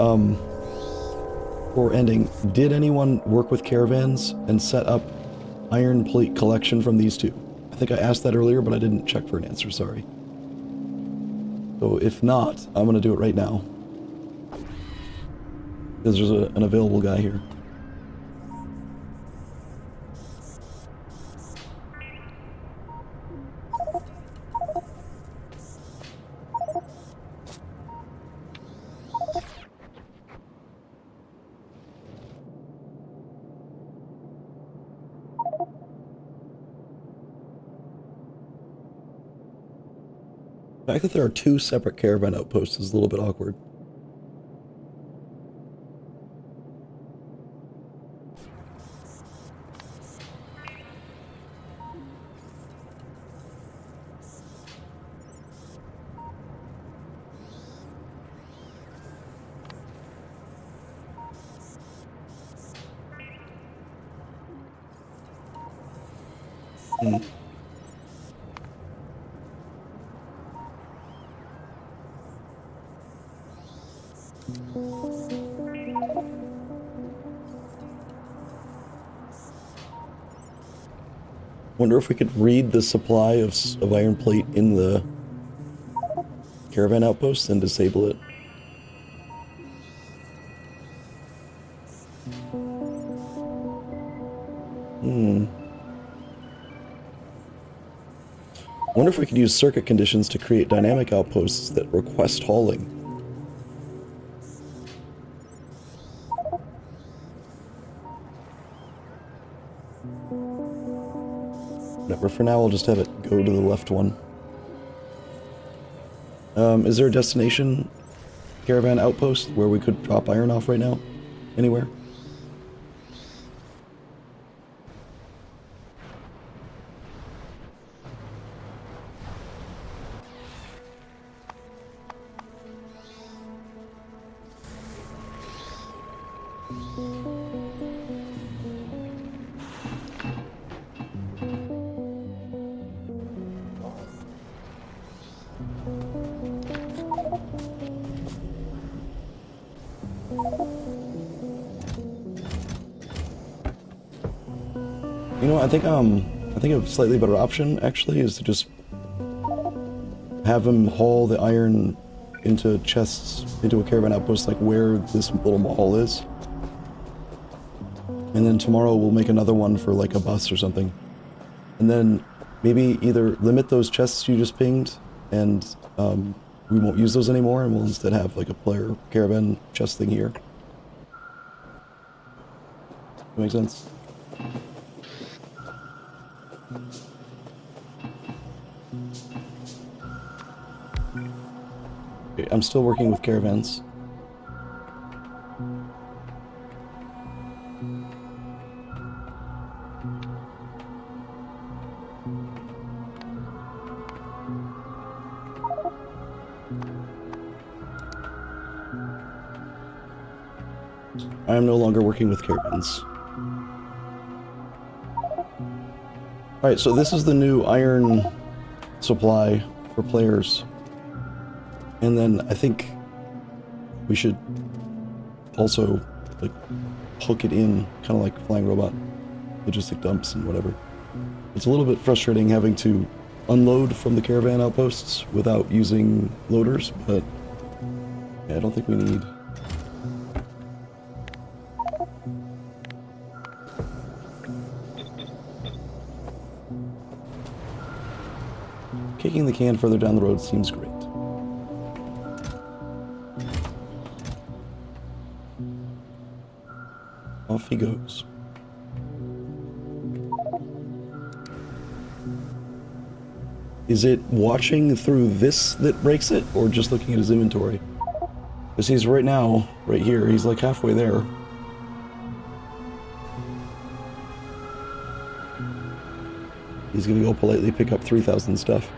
ending. Did anyone work with caravans and set up iron plate collection from these two? I think I asked that earlier, but I didn't check for an answer, sorry. So if not, I'm going to do it right now. Because there's an available guy here. The fact that there are two separate caravan outposts is a little bit awkward. Hmm. Wonder if we could read the supply of iron plate in the caravan outpost and disable it. Wonder if we could use circuit conditions to create dynamic outposts that request hauling. Whatever, for now I'll just have it go to the left one. Is there a destination caravan outpost where we could drop iron off right now? Anywhere? You know, I think a slightly better option actually is to just have him haul the iron into chests, into a caravan outpost like where this little mall is. And then tomorrow we'll make another one for like a bus or something. And then maybe either limit those chests you just pinged and we won't use those anymore and we'll instead have like a player caravan chest thing here. That makes sense. Okay, I'm still working with caravans. I am no longer working with caravans. Alright, so this is the new iron supply for players. And then I think we should also like hook it in, kind of like Flying Robot, logistic dumps and whatever. It's a little bit frustrating having to unload from the caravan outposts without using loaders, but yeah, I don't think we need. Kicking the can further down the road seems great. Off he goes. Is it watching through this that breaks it, or just looking at his inventory? Because he's right now, right here, he's like halfway there. He's gonna go politely pick up 3,000 stuff.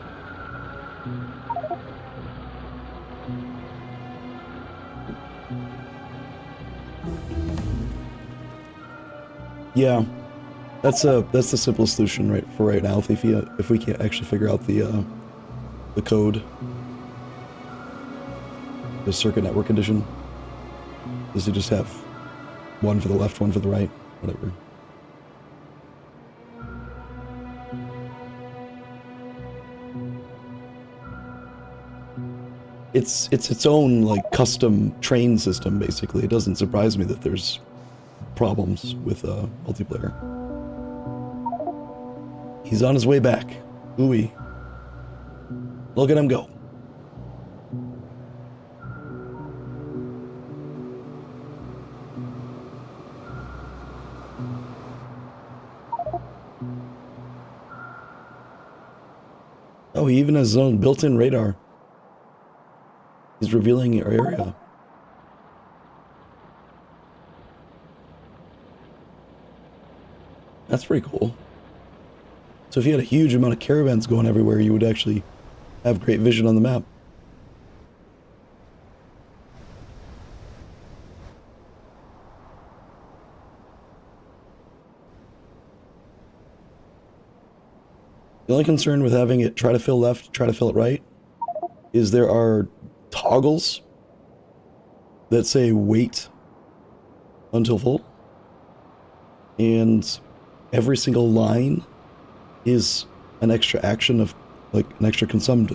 Yeah, that's the simplest solution right now. If we can't actually figure out the code, the circuit network condition, is to just have one for the left, one for the right, whatever. it's its own like custom train system basically. It doesn't surprise me that there's problems with multiplayer. He's on his way back. Ooh-wee. Look at him go. Oh, he even has his own built-in radar. He's revealing your area. That's pretty cool. So if you had a huge amount of caravans going everywhere, you would actually have great vision on the map. The only concern with having it try to fill left, try to fill it right, is there are toggles that say wait until full. And every single line is an extra action of, like, an extra consumed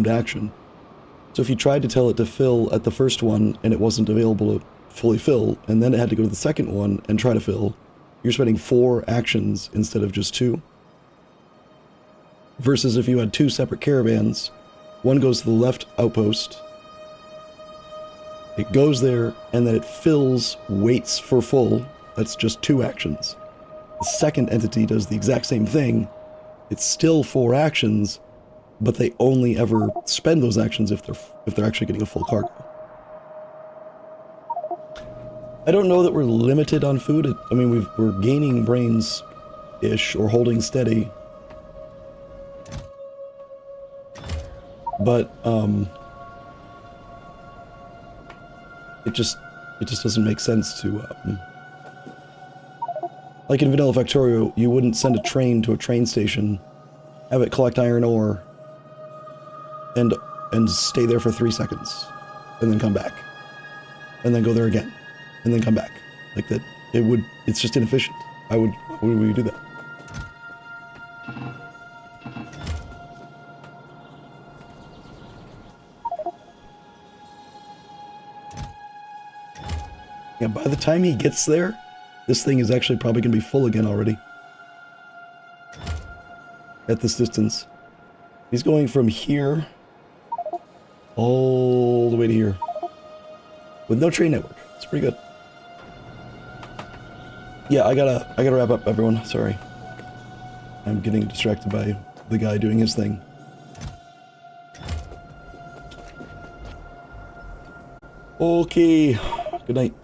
action. So if you tried to tell it to fill at the first one and it wasn't available to fully fill, and then it had to go to the second one and try to fill, you're spending 4 actions instead of just 2. Versus if you had 2 separate caravans, one goes to the left outpost, it goes there, and then it fills, waits for full. That's just 2 actions. The second entity does the exact same thing. It's still 4 actions, but they only ever spend those actions if they're actually getting a full cargo. I don't know that we're limited on food. I mean, we're gaining brains-ish, or holding steady. But, it just doesn't make sense to, like in Vanilla Factorio, you wouldn't send a train to a train station, have it collect iron ore, and stay there for 3 seconds, and then come back, and then go there again, and then come back. Like that, it's just inefficient. Why would we do that? Yeah, by the time he gets there, this thing is actually probably going to be full again already. At this distance. He's going from here all the way to here. With no train network. It's pretty good. Yeah, I gotta wrap up, everyone. Sorry. I'm getting distracted by the guy doing his thing. Okay. Good night.